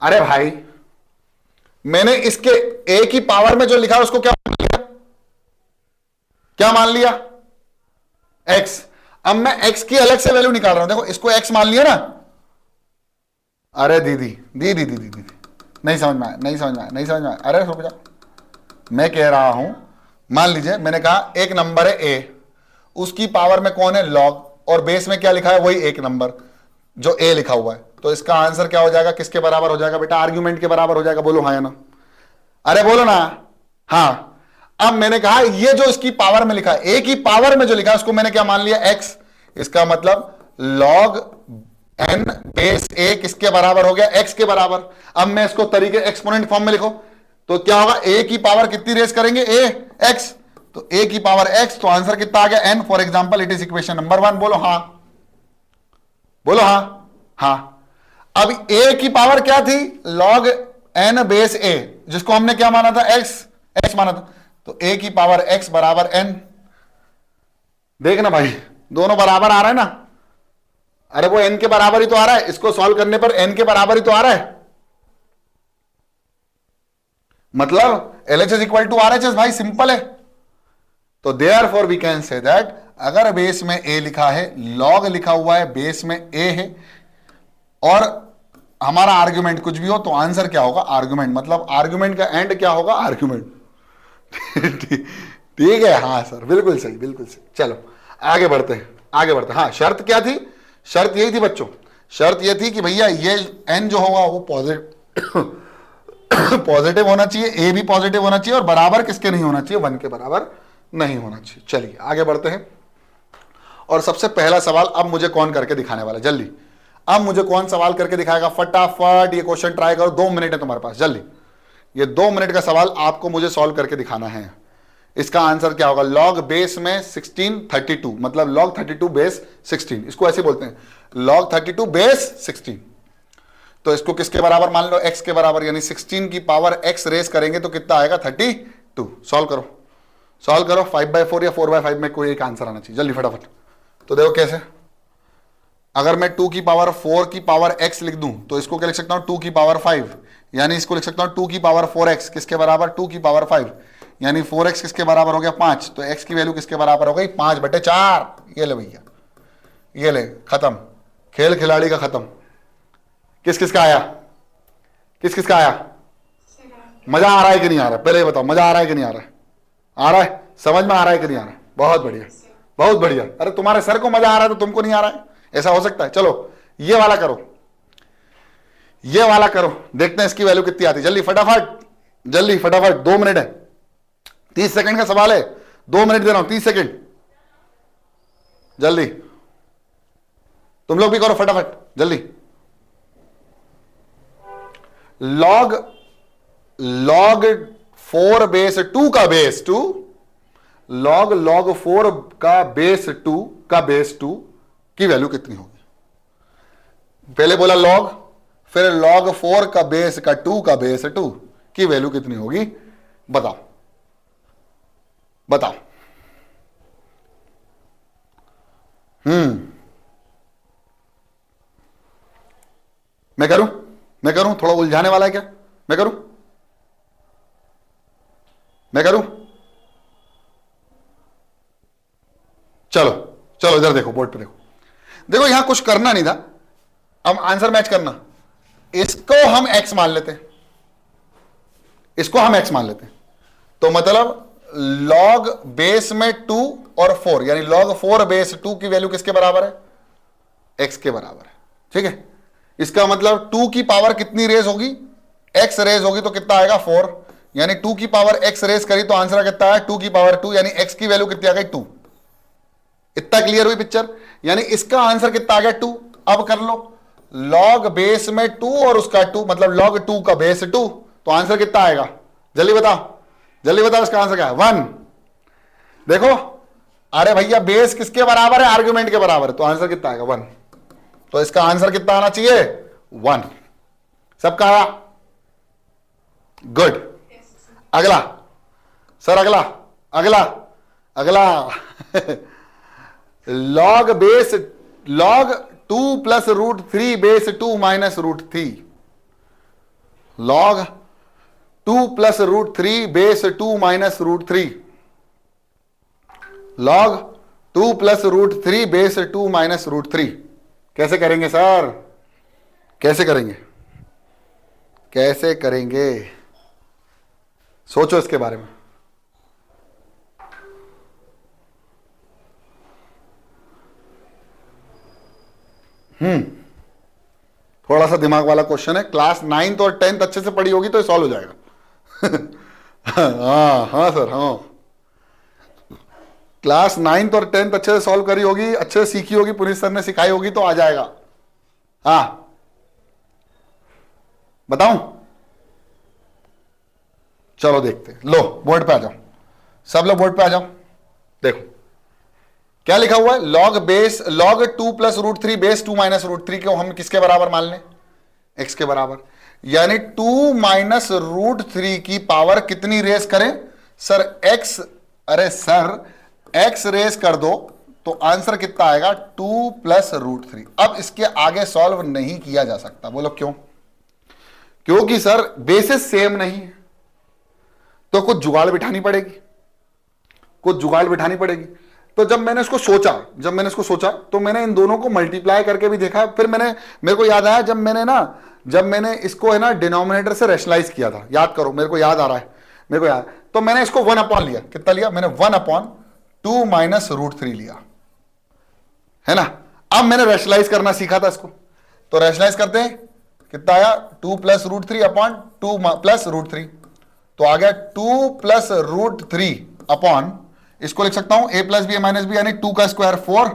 अरे भाई मैंने इसके ए की पावर में जो लिखा उसको क्या मान लिया, क्या मान लिया, एक्स। अब मैं एक्स की अलग से वैल्यू निकाल रहा हूं, देखो इसको एक्स मान लिया ना। अरे दीदी दीदी दीदी दीदी, नहीं समझ में आया, नहीं समझ में आया, नहीं समझ में आया। अरे रुक जा, मैं कह रहा हूं, मान लीजिए मैंने कहा एक नंबर है ए, उसकी पावर में कौन है, लॉग, और बेस में क्या लिखा है, वही एक नंबर जो ए लिखा हुआ है, तो इसका आंसर क्या हो जाएगा, किसके बराबर हो जाएगा बेटा, आर्ग्यूमेंट के बराबर हो जाएगा। बोलो हाँ या ना, अरे बोलो ना हाँ। अब मैंने कहा ये जो इसकी पावर में लिखा है, ए की पावर में जो लिखा है उसको मैंने क्या मान लिया, एक्स। इसका मतलब लॉग एन बेस ए किसके बराबर हो गया, एक्स के बराबर। अब मैं इसको तरीके एक्सपोनेंट फॉर्म में लिखो तो क्या होगा, ए की पावर कितनी रेस करेंगे, ए एक्स, तो ए की पावर एक्स, तो आंसर कितना आ गया, n. For example it is equation number 1। बोलो हाँ, बोलो हाँ, हाँ। अब ए की पावर क्या थी, लॉग एन बेस ए, जिसको हमने क्या माना था, एक्स, एक्स माना था, तो ए की पावर एक्स बराबर एन। देखना भाई दोनों बराबर आ रहा है ना, अरे वो एन के बराबर ही तो आ रहा है, इसको सॉल्व करने पर एन के बराबर ही तो आ रहा है, मतलब LHS इक्वल टू RHS भाई, सिंपल है। तो therefore we can say that अगर बेस में ए लिखा है, लॉग लिखा हुआ है, बेस में ए है, और हमारा आर्ग्यूमेंट कुछ भी हो, तो आंसर क्या होगा, आर्ग्यूमेंट। मतलब आर्ग्यूमेंट का एंड क्या होगा, आर्ग्यूमेंट। ठीक है, हाँ सर बिल्कुल सही, बिल्कुल सही। चलो आगे बढ़ते हैं, आगे बढ़ते हैं। हाँ शर्त क्या थी, शर्त यही थी बच्चों, शर्त यह थी कि भैया ये एन जो होगा वो पॉजिटिव होना चाहिए, ए भी पॉजिटिव होना चाहिए, और बराबर किसके नहीं होना चाहिए, 1 के बराबर नहीं होना चाहिए। चलिए आगे बढ़ते हैं, और सबसे पहला सवाल अब मुझे कौन करके दिखाने वाला है, जल्दी। अब मुझे कौन सवाल करके दिखाएगा, फटाफट ये क्वेश्चन ट्राई करो, 2 मिनट है तुम्हारे पास, जल्दी। ये 2 मिनट का सवाल आपको मुझे सॉल्व करके दिखाना है। इसका आंसर क्या होगा, लॉग बेस में 16 32, मतलब लॉग 32 बेस 16, इसको ऐसे बोलते हैं, लॉग 32 बेस 16। तो इसको किसके बराबर मान लो, x के बराबर, यानी 16 की पावर x रेस करेंगे तो कितना आएगा, 32। सॉल्व करो, सॉल्व करो, 5/4 या 4/5 में कोई एक आंसर आना चाहिए, जल्दी फटाफट। तो देखो कैसे, अगर मैं 2 की पावर 4 की पावर x लिख दूं तो इसको क्या लिख सकता हूं, 2 की पावर 5, यानी इसको लिख सकता हूं 2 की पावर 4x किसके बराबर, 2 की पावर 5, यानी 4x किसके बराबर हो गया, 5। तो x की वैल्यू किसके बराबर हो गई, 5/4। ये ले भैया, ये ले, खत्म, खेल खिलाड़ी का खत्म। किस किस का आया, किस किस का आया, मजा आ रहा है कि नहीं आ रहा है, पहले ये बताओ, मजा आ रहा है कि नहीं आ रहा है, आ रहा है, समझ में आ रहा है कि नहीं आ रहा है, बहुत बढ़िया, बहुत बढ़िया। अरे तुम्हारे सर को मजा आ रहा है तो तुमको नहीं आ रहा है, ऐसा हो सकता है? चलो ये वाला करो, ये वाला करो, देखते हैं इसकी वैल्यू कितनी आती है। जल्दी फटाफट, जल्दी फटाफट, 2 मिनट है, 30 सेकंड का सवाल है, 2 मिनट दे रहा हूं, 30 सेकंड, जल्दी तुम लोग भी करो फटाफट जल्दी। लॉग 4 बेस 2 का बेस 2, लॉग 4 का बेस 2 की वैल्यू कितनी होगी? पहले बोला लॉग, फिर log 4 का बेस 2 की वैल्यू कितनी होगी? बताओ बताओ। मैं करूं थोड़ा उलझाने वाला है क्या? मैं करूं? चलो चलो इधर देखो, बोर्ड पे देखो, देखो यहां कुछ करना नहीं था, अब आंसर मैच करना। इसको हम x मान लेते हैं, इसको हम x मान लेते हैं, तो मतलब log बेस में 2 और 4, यानी log 4 बेस 2 की वैल्यू किसके बराबर है? x के बराबर है। ठीक है, इसका मतलब 2 की पावर कितनी रेज होगी? x रेज होगी, तो कितना आएगा? 4, यानी 2 की पावर x रेज करी तो आंसर कितना है? 2 की पावर 2, यानी x की वैल्यू कितनी आ गई? 2। इतना क्लियर हुई पिक्चर? यानी इसका आंसर कितना आ गया? 2। अब कर लो, log बेस में 2 और उसका 2, मतलब log 2 का बेस 2, तो आंसर कितना आएगा? जल्दी बताओ, जल्दी बताओ, इसका आंसर क्या है? 1। देखो, अरे भैया बेस किसके बराबर है? आर्गुमेंट के बराबर है, तो आंसर कितना आएगा? 1। तो इसका आंसर कितना आना चाहिए? 1। सबका आया? गुड। अगला सर, अगला अगला अगला log 2 plus √3 base 2 minus √3, log 2 plus √3 base 2 minus √3, log 2 plus √3 base 2 minus √3। कैसे करेंगे सर? कैसे करेंगे? कैसे करेंगे? सोचो इसके बारे में। थोड़ा सा दिमाग वाला क्वेश्चन है, क्लास 9th और 10th अच्छे से पढ़ी होगी तो सॉल्व हो जाएगा। हाँ सर, हाँ, क्लास 9th और 10th अच्छे से सॉल्व करी होगी, अच्छे से सीखी होगी, पुनीत सर ने सिखाई होगी तो आ जाएगा। हाँ बताऊं? चलो देखते हैं, लो बोर्ड पे आ जाओ, सब लोग बोर्ड पे आ जाओ। देखो क्या लिखा हुआ है? log 2 प्लस √3 बेस 2 माइनस √3 को हम किसके बराबर मान लें? x के बराबर, यानी 2 माइनस √3 की पावर कितनी रेस करें? सर x, अरे सर x रेस कर दो तो आंसर कितना आएगा? 2 प्लस √3। अब इसके आगे सॉल्व नहीं किया जा सकता। बोलो क्यों? क्योंकि सर बेसिस सेम नहीं है, तो कुछ जुगाड़ बिठानी पड़ेगी, कुछ जुगाड़ बिठानी पड़ेगी। तो जब मैंने इसको सोचा तो मैंने इन दोनों को मल्टीप्लाई करके भी देखा, फिर मेरे को याद आया जब मैंने इसको है ना डिनोमिनेटर से रैशनलाइज किया था, याद करो, मेरे को याद आ रहा है, मेरे को याद, तो मैंने इसको 1 अपॉन लिया। कितना लिया मैंने? 1/2 माइनस √3 लिया, है ना। अब मैंने रैशनलाइज करना सीखा था इसको, तो रैशनलाइज करते हैं, कितना आया? 2 प्लस √3 अपॉन 2 प्लस √3, तो आ गया 2 प्लस √3 अपॉन, इसको लिख सकता हूं a plus b minus b, यानी 2 का स्क्वायर 4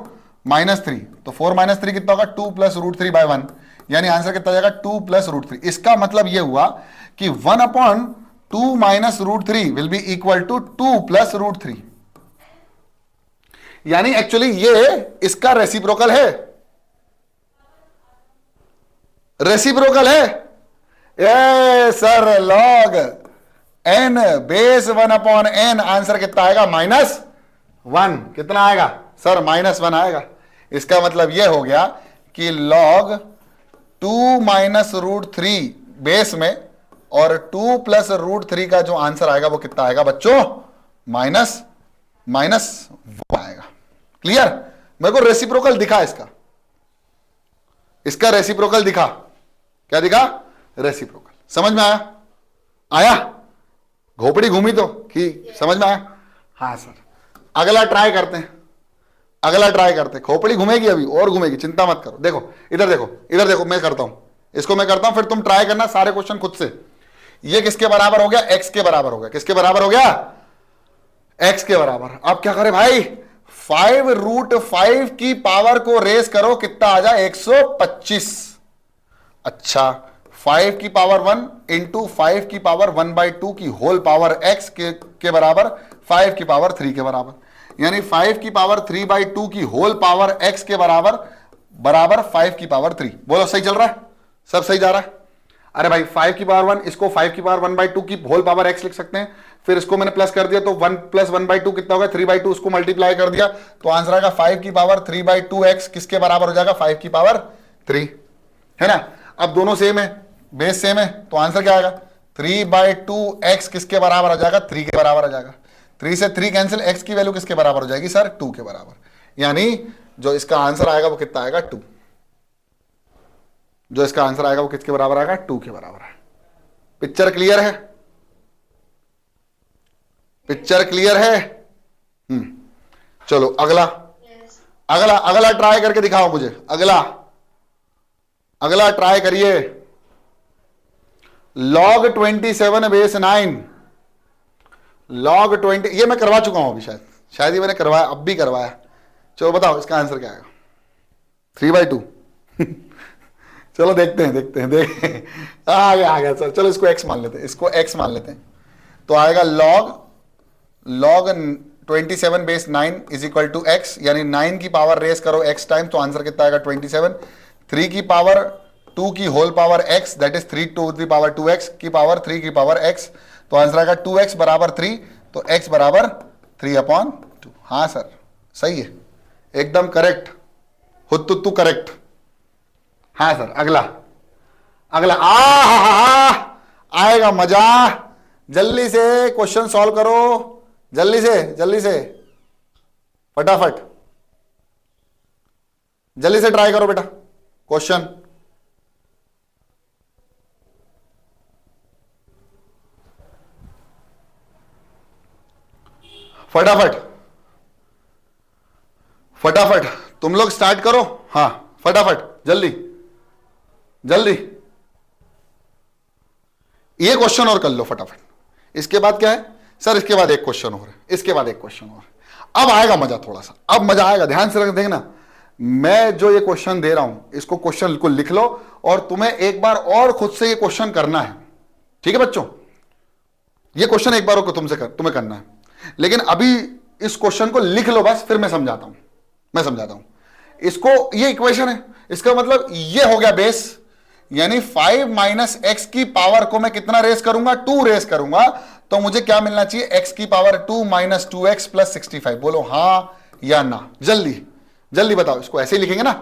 माइनस 3, तो 4 माइनस 3 कितना होगा? 2 प्लस √3/1, यानी आंसर कितना जाएगा? 2 प्लस √3। इसका मतलब यह हुआ कि 1/2 minus √3 will be equal to 2 plus √3, यानी एक्चुअली ये इसका रेसिप्रोकल है, रेसिप्रोकल है। ए sir log n base 1/n, answer कितना आएगा? -1। कितना आएगा सर? -1 आएगा। इसका मतलब यह हो गया कि log 2 माइनस √3 बेस में और 2 प्लस √3 का जो आंसर आएगा वो कितना आएगा बच्चों? माइनस वो आएगा। क्लियर? मेरे को रेसिप्रोकल दिखा इसका रेसिप्रोकल दिखा। क्या दिखा? रेसिप्रोकल। समझ में आया? घोपड़ी घूमी तो कि समझ में आया? हाँ सर। अगला ट्राई करते हैं, अगला ट्राई करते, खोपड़ी घूमेगी अभी और घूमेगी, चिंता मत करो। देखो इधर देखो, इधर देखो, मैं करता हूं, इसको मैं करता हूं, फिर तुम ट्राई करना सारे क्वेश्चन खुद से। ये किसके बराबर हो गया? एक्स के बराबर हो गया। किसके बराबर हो गया? एक्स के बराबर। अब क्या करें भाई? 5√5 की पावर को रेस करो, कितना आ जाए? 125। अच्छा, 5 की पावर 1 इंटू 5 की पावर 1/2 की होल पावर x के बराबर 5 की पावर 3 के बराबर, यानी 5 की पावर 3/2 की होल पावर x के बराबर बराबर 5 की पावर 3। बोलो सही चल रहा है? सब सही जा रहा है? अरे भाई 5 की पावर 1, इसको 5 की पावर 1/2 की होल पावर x लिख सकते हैं, फिर इसको मैंने प्लस कर दिया तो 1 + 1/2 कितना होगा? 3/2। उसको मल्टीप्लाई कर दिया तो आंसर आएगा 5 की पावर 3/2x किसके बराबर हो जाएगा? 5 की पावर 3, है ना? अब दोनों सेम है, बेस सेम है, तो आंसर क्या आएगा? 3/2x किसके बराबर आ जाएगा? 3 के बराबर आ जाएगा। 3 से 3 कैंसिल, x की वैल्यू किसके बराबर हो जाएगी सर? 2 के बराबर। यानी जो इसका आंसर आएगा वो कितना आएगा? 2। जो इसका आंसर आएगा वो किसके बराबर आएगा? 2 के बराबर है। पिक्चर क्लियर है? पिक्चर क्लियर है? चलो अगला, अगला अगला ट्राई करके दिखाओ मुझे। अगला अगला ट्राई करिए। log 27 बेस 9, log 20, ये मैं करवा चुका हूं अभी, शायद ये मैंने करवाया, अब भी करवाया। चलो बताओ इसका आंसर क्या आएगा? 3/2। चलो देखते हैं आ गया सर। चलो इसको x मान लेते हैं, इसको x मान लेते हैं। तो आएगा log 27 base 9 is equal to x, यानी 9 की पावर रेस करो x टाइम, तो आंसर कितना आएगा? 27। 3 की पावर 2 की whole power x, that is 3 to the power 2x की पावर 3 की पावर x, तो आंसर आएगा 2x बराबर 3, तो x बराबर 3/2। हाँ सर सही है, एकदम करेक्ट, हुत्तुत्तु करेक्ट। हाँ सर अगला, अगला आएगा मजा। जल्दी से क्वेश्चन सॉल्व करो, जल्दी से फटाफट, जल्दी से ट्राई करो बेटा क्वेश्चन। फटाफट फटाफट तुम लोग स्टार्ट करो। हाँ फटाफट, जल्दी जल्दी, ये क्वेश्चन और कर लो फटाफट। इसके बाद क्या है सर? इसके बाद एक क्वेश्चन और है, इसके बाद एक क्वेश्चन और है। अब आएगा मजा थोड़ा सा, अब मजा आएगा। ध्यान से देखना, मैं जो ये क्वेश्चन दे रहा हूं, इसको क्वेश्चन को लिख लो और तुम्हें एक बार और खुद से ये क्वेश्चन करना है, ठीक है बच्चों? ये क्वेश्चन एक बार और तुम्हें करना है, लेकिन अभी इस क्वेश्चन को लिख लो बस, फिर मैं समझाता हूं। इसको, ये इक्वेशन है, इसका मतलब ये हो गया बेस, यानी 5 - x की पावर को मैं कितना रेस करूंगा? 2 रेस करूंगा, तो मुझे क्या मिलना चाहिए? x की पावर 2 - 2x + 65। बोलो हाँ या ना, जल्दी बताओ। इसको ऐसे ही लिखेंगे ना?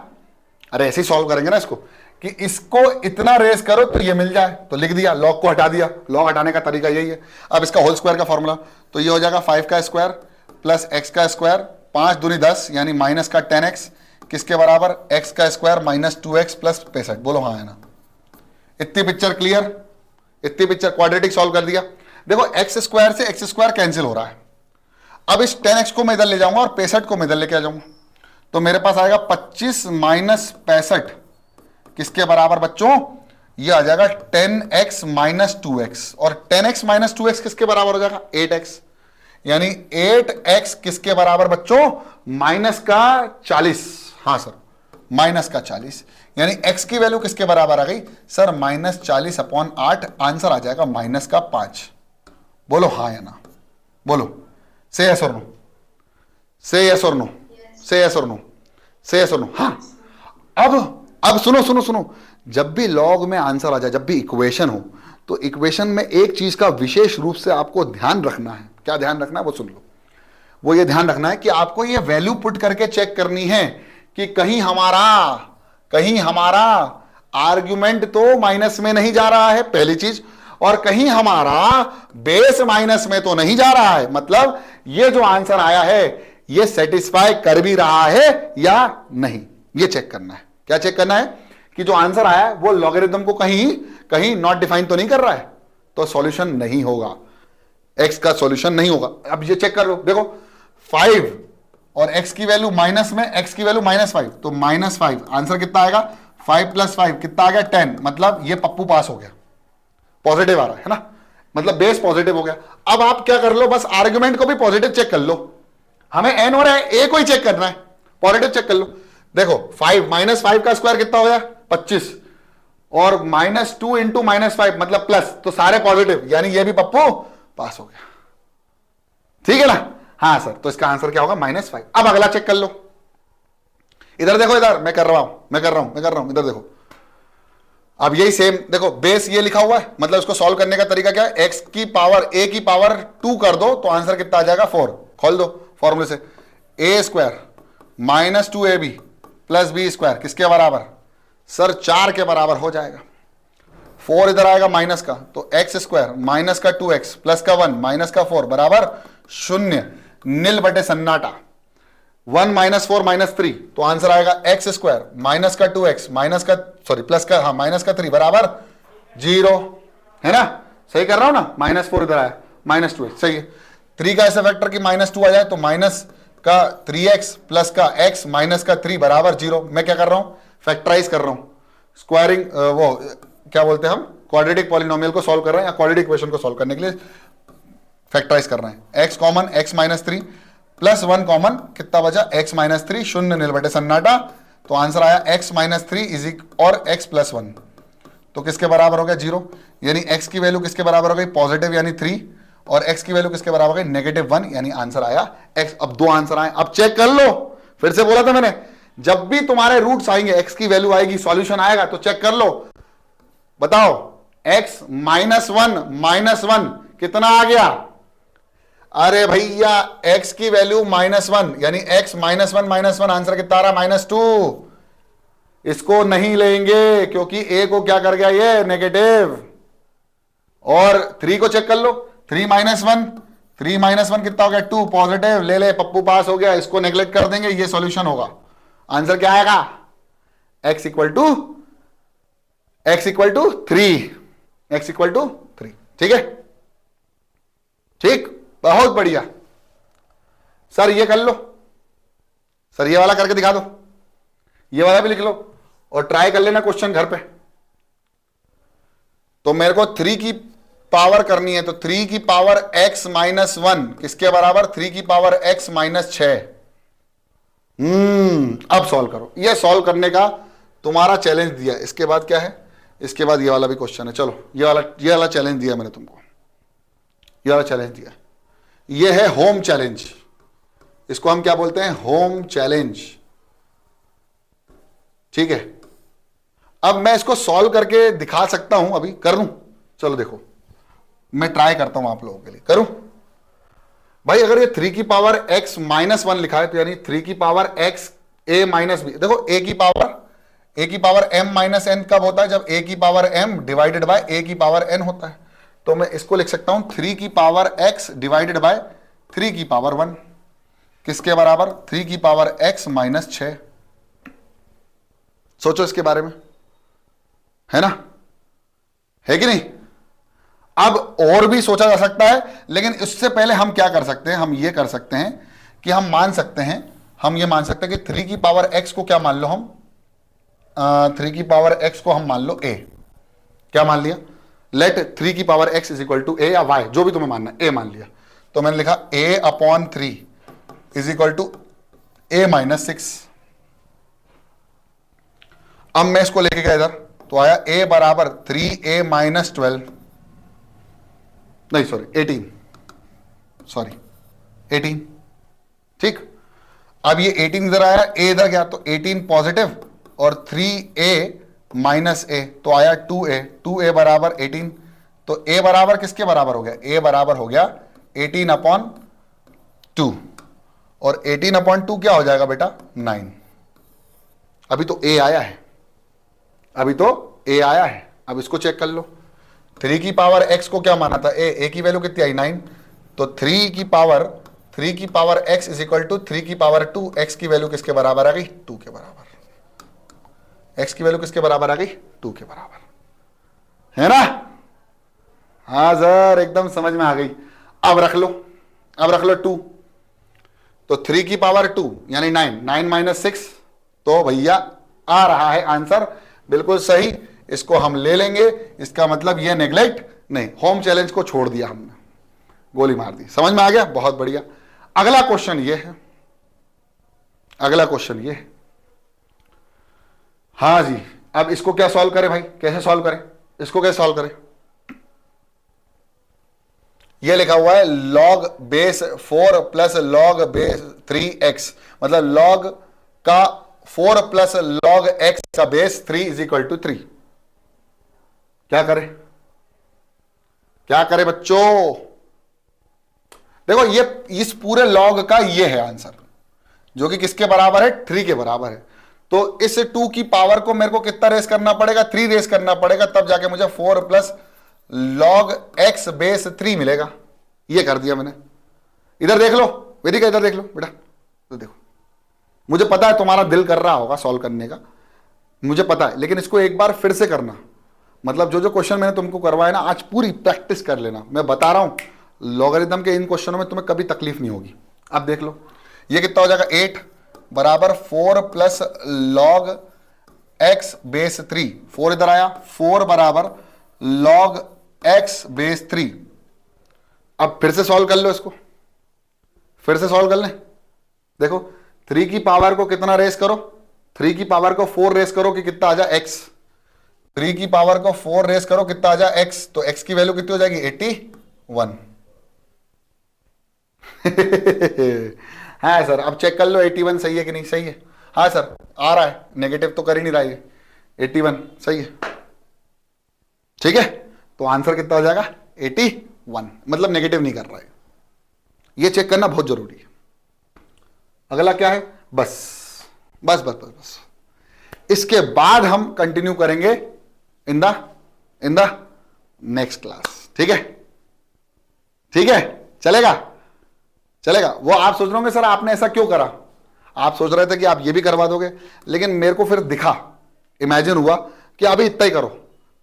अरे ऐसे ही सॉल्व करेंगे ना इसको, कि इसको इतना रेस करो तो ये मिल जाए, तो लिख दिया, लॉग को हटा दिया। लॉग हटाने का तरीका यही है। अब इसका होल स्क्वायर का फॉर्मूला, तो ये हो जाएगा 5 का स्क्वायर प्लस x का स्क्वायर, 5 दूनी 10, यानी माइनस का 10x किसके बराबर? x का स्क्वायर - 2x + 65। बोलो हाँ है ना? इतनी पिक्चर क्लियर? इतनी पिक्चर, क्वाड्रेटिक सॉल्व कर दिया। देखो x स्क्वायर से x स्क्वायर कैंसिल हो रहा है। अब इस 10x को मैं इधर ले जाऊंगा और 65 को मैं इधर लेके आ जाऊंगा, तो मेरे पास आएगा 25 - 65 किसके बराबर बच्चों? ये आ जाएगा 10x - 2x, और 10x - 2x किसके बराबर हो जाएगा? 8x, यानी 8x किसके बराबर बच्चों? माइनस का 40। हाँ सर, माइनस का 40, यानी x की वैल्यू किसके बराबर आ गई सर? -40/8। आंसर आ जाएगा -5। बोलो हाँ या ना? बोलो, से यस और नो, से यस और नो, से यस और नो, से यस और नो। हाँ अब सुनो, जब भी लॉग में आंसर आ जाए, जब भी इक्वेशन हो, तो इक्वेशन में एक चीज का विशेष रूप से आपको ध्यान रखना है। क्या ध्यान रखना है वो सुन लो। वो ये ध्यान रखना है कि आपको ये वैल्यू पुट करके चेक करनी है कि कहीं हमारा आर्ग्यूमेंट तो माइनस में नहीं जा रहा है, पहली चीज, और कहीं हमारा बेस माइनस में तो नहीं जा रहा है। मतलब ये जो आंसर आया है ये सेटिस्फाई कर भी रहा है या नहीं, ये चेक करना है। क्या चेक करना है? कि जो आंसर आया है वो लॉगरिथम को कहीं नॉट डिफाइन तो नहीं कर रहा है, तो सॉल्यूशन नहीं होगा, x का सॉल्यूशन नहीं होगा। अब ये चेक कर लो, देखो 5 और x की वैल्यू माइनस में, x की वैल्यू -5, तो -5 आंसर कितना आएगा, 5 + 5 कितना आ गया 10, मतलब ये पप्पू पास हो गया, पॉजिटिव आ रहा है ना, मतलब बेस पॉजिटिव हो गया। अब आप क्या कर लो, बस आर्ग्यूमेंट को भी पॉजिटिव चेक कर लो, हमें n और a को ही चेक करना है, पॉजिटिव चेक कर लो। देखो 5 -5 का स्क्वायर कितना हो गया 25, और -2 × -5 मतलब प्लस, तो सारे पॉजिटिव, यानी ये भी पप्पू पास हो गया, ठीक है ना। हाँ सर, तो इसका आंसर क्या होगा -5। अब अगला चेक कर लो, इधर देखो, इधर मैं कर रहा हूं, इधर देखो। अब यही सेम देखो, बेस ये लिखा हुआ है, मतलब इसको सॉल्व करने का तरीका क्या है, x की पावर a की पावर 2 कर दो तो आंसर कितना आ जाएगा 4। खोल दो फॉर्मूले से, a² -2ab + b² किसके बराबर, सर 4 के बराबर हो जाएगा। 4 इधर आएगा माइनस का, तो x² माइनस का 2x प्लस का 1 माइनस का 4 बराबर 0, नील बटे सन्नाटा। 1 - 4 - 3, तो आंसर आएगा x² माइनस का 2x माइनस का, सॉरी प्लस का, हाँ माइनस का 3 बराबर 0, है ना, सही कर रहा हूं ना। -4 इधर आया, -2x, सही है। 3 का ऐसा फैक्टर कि -2 आ जाए, तो माइनस का 3x प्लस का x माइनस का 3 बराबर 0। मैं क्या कर रहा हूं, फैक्टराइज कर रहा हूं, स्क्वायरिंग, वो क्या बोलते हैं हम, क्वाड्रेटिक पॉलिनोमियल को सॉल्व कर रहे हैं, या क्वाड्रेटिक इक्वेशन को सॉल्व करने के लिए फैक्टराइज कर रहे हैं। x common, x -3 plus 1 common, कितना बचा x -3, 0 नील बटे सन्नाटा, तो आंसर आया x -3 और x + 1, तो किसके बराबर हो गया 0, यानी x की वैल्यू किसके बराबर हो गई पॉजिटिव यानी 3, और x की वैल्यू किसके बराबर हो गई -1, यानी आंसर आया x। अब 2 आंसर आए, अब चेक कर लो, फिर से बोला था मैंने, जब भी तुम्हारे रूट्स आएंगे, x की वैल्यू आएगी, सॉल्यूशन आएगा, तो चेक कर लो, बताओ x -1 कितना आ गया, अरे भैया x की वैल्यू -1, यानी x -1 आंसर कितना आ रहा -2। इसको नहीं लेंगे क्योंकि a को क्या कर गया ये नेगेटिव। और 3 को चेक कर लो, 3 - 1 कितना हो गया 2, पॉजिटिव, ले ले पप्पू पास हो गया। इसको नेग्लेक्ट कर देंगे, ये सॉल्यूशन होगा, आंसर क्या आएगा x = 3, ठीक है, ठीक, बहुत बढ़िया। सर ये कर लो, सर ये वाला करके दिखा दो, ये वाला भी लिख लो और ट्राई कर लेना क्वेश्चन घर पे। तो मेरे को 3 की पावर करनी है, तो 3 की पावर x -1 किसके बराबर, 3 की पावर x -6। अब सॉल्व करो, ये सॉल्व करने का तुम्हारा चैलेंज दिया। इसके बाद क्या है, इसके बाद ये वाला भी क्वेश्चन है। चलो ये वाला चैलेंज दिया मैंने तुमको, ये वाला चैलेंज दिया, ये है होम चैलेंज, इसको हम क्या बोलते हैं, होम चैलेंज, ठीक है। अब मैं इसको सॉल्व करके दिखा सकता हूं, अभी कर लूं, चलो देखो मैं ट्राई करता हूं आप लोगों के लिए, करूं भाई। अगर ये 3 की पावर x -1 लिखा है, तो यानी 3 की पावर x a -b, देखो a की पावर m - n कब होता है, जब a की power m divided by a की पावर n होता है। तो मैं इसको लिख सकता हूं 3 की पावर x डिवाइडेड बाय 3 की पावर 1 किसके बराबर, 3 की पावर x -6। सोचो इसके बारे में, है ना, है कि नहीं। अब और भी सोचा जा सकता है, लेकिन इससे पहले हम क्या कर सकते हैं, हम ये कर सकते हैं कि हम मान सकते हैं, हम ये मान सकते हैं कि 3 की पावर x को क्या मान लो हम, 3 की पावर x को हम मान लो a, क्या मान लिया, लेट 3 की पावर x = a या y, जो भी तुम्हें मानना है, a मान लिया। तो मैंने लिखा a/3 = a -6। अब मैं इसको लेके गया इधर, तो आया a बराबर 3a - 12, नहीं सॉरी 18, ठीक। अब ये 18 इधर आया, a इधर गया, तो 18 पॉजिटिव और 3a -a, तो आया 2a बराबर 18। तो a बराबर किसके बराबर हो गया, a बराबर हो गया 18/2, और 18/2 क्या हो जाएगा बेटा 9। अभी तो a आया है, अब इसको चेक कर लो। 3 की पावर x को क्या माना था, a की वैल्यू कितनी आई 9, तो 3 की पावर x = 3 की पावर 2, x की वैल्यू किसके बराबर आ गई 2 के बराबर, x की वैल्यू किसके बराबर आ गई 2 के बराबर, है ना। हाँ सर एकदम समझ में आ गई। अब रख लो 2, तो 3 की पावर 2 यानी 9, 9 माइनस 6, तो भैया आ रहा है आंसर बिल्कुल सही। इसको हम ले लेंगे, इसका मतलब ये नेग्लेक्ट नहीं, होम चैलेंज को छोड़ दिया हमने, गोली मार दी। समझ में आ गया? बहुत बढ़िया। अगला क्वेश्चन ये है, अगला क्वेश्चन ये है। हाँ जी, अब इसको क्या सॉल्व करें भाई, कैसे सॉल्व करें इसको, कैसे सॉल्व करें? ये लिखा हुआ है log base 4 plus log base 3x, मतलब log का 4 प्लस log x का बेस 3 इज इक्वल टू 3। क्या करें, क्या करें बच्चों? देखो ये इस पूरे log का ये है आंसर, जो कि किसके बराबर है? 3 के बराबर है। तो इस 2 की पावर को मेरे को कितना रेस करना पड़ेगा? 3 रेस करना पड़ेगा, तब जाके मुझे 4 प्लस log x बेस 3 मिलेगा। ये कर दिया मैंने। इधर देख लो वेदिका, इधर देख लो बेटा, तो देखो, मुझे पता है तुम्हारा दिल कर रहा होगा सॉल्व करने का, मुझे पता है, लेकिन इसको एक बार फिर से करना। मतलब जो जो क्वेश्चन मैंने तुमको करवाया ना, आज पूरी प्रैक्टिस कर लेना। मैं बता रहा हूं लॉगरिथम के इन क्वेश्चनों में तुम्हें कभी तकलीफ नहीं होगी। अब देख लो ये कितना हो जाएगा, 8 बराबर 4 प्लस log x बेस 3, 4 इधर आया, 4 बराबर log x बेस 3। अब फिर से सॉल्व कर लो इसको, फिर से सॉल्व कर लें। देखो 3 की पावर को कितना रेस करो, 3 की पावर को 4 रेस करो कि कितना आ जाए x, 3 की पावर को 4 रेस करो कितना आ जाए x, तो x की वैल्यू कितनी हो जाएगी? 81। हाँ सर, अब चेक कर लो 81 सही है कि नहीं सही है। हाँ सर आ रहा है, नेगेटिव तो कर ही नहीं रहा है, 81 सही है। ठीक है, तो आंसर कितना हो जाएगा? 81, मतलब नेगेटिव नहीं कर रहा है। ये चेक करना बहुत जरूरी है। अगला क्या है? बस बस बस बस बस, इसके बाद हम कंटिन्यू करेंगे इन द नेक्स्ट क्लास। ठीक है, ठीक है, चलेगा चलेगा। वो आप सोच रहे होंगे सर आपने ऐसा क्यों करा, आप सोच रहे थे कि आप ये भी करवा दोगे, लेकिन मेरे को फिर दिखा, इमेजिन हुआ कि अभी इतना ही करो,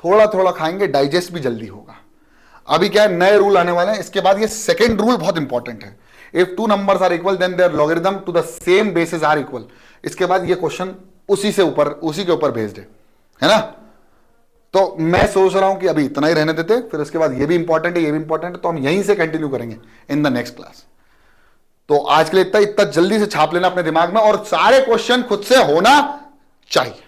थोड़ा थोड़ा खाएंगे, डाइजेस्ट भी जल्दी होगा। अभी क्या है, नए रूल आने वाले हैं। इसके बाद ये सेकंड रूल बहुत इंपॉर्टेंट है, if two numbers are equal then their logarithm to the same basis are equal. इसके बाद ये क्वेश्चन उसी के ऊपर बेस्ड है ना। तो मैं सोच रहा हूं कि अभी इतना ही रहने देते, फिर उसके बाद ये भी इंपॉर्टेंट है, ये भी इंपॉर्टेंट है, तो हम यहीं से कंटिन्यू करेंगे इन द नेक्स्ट क्लास। तो आज के लिए इतना जल्दी से छाप लेना अपने दिमाग में, और सारे क्वेश्चन खुद से होना चाहिए।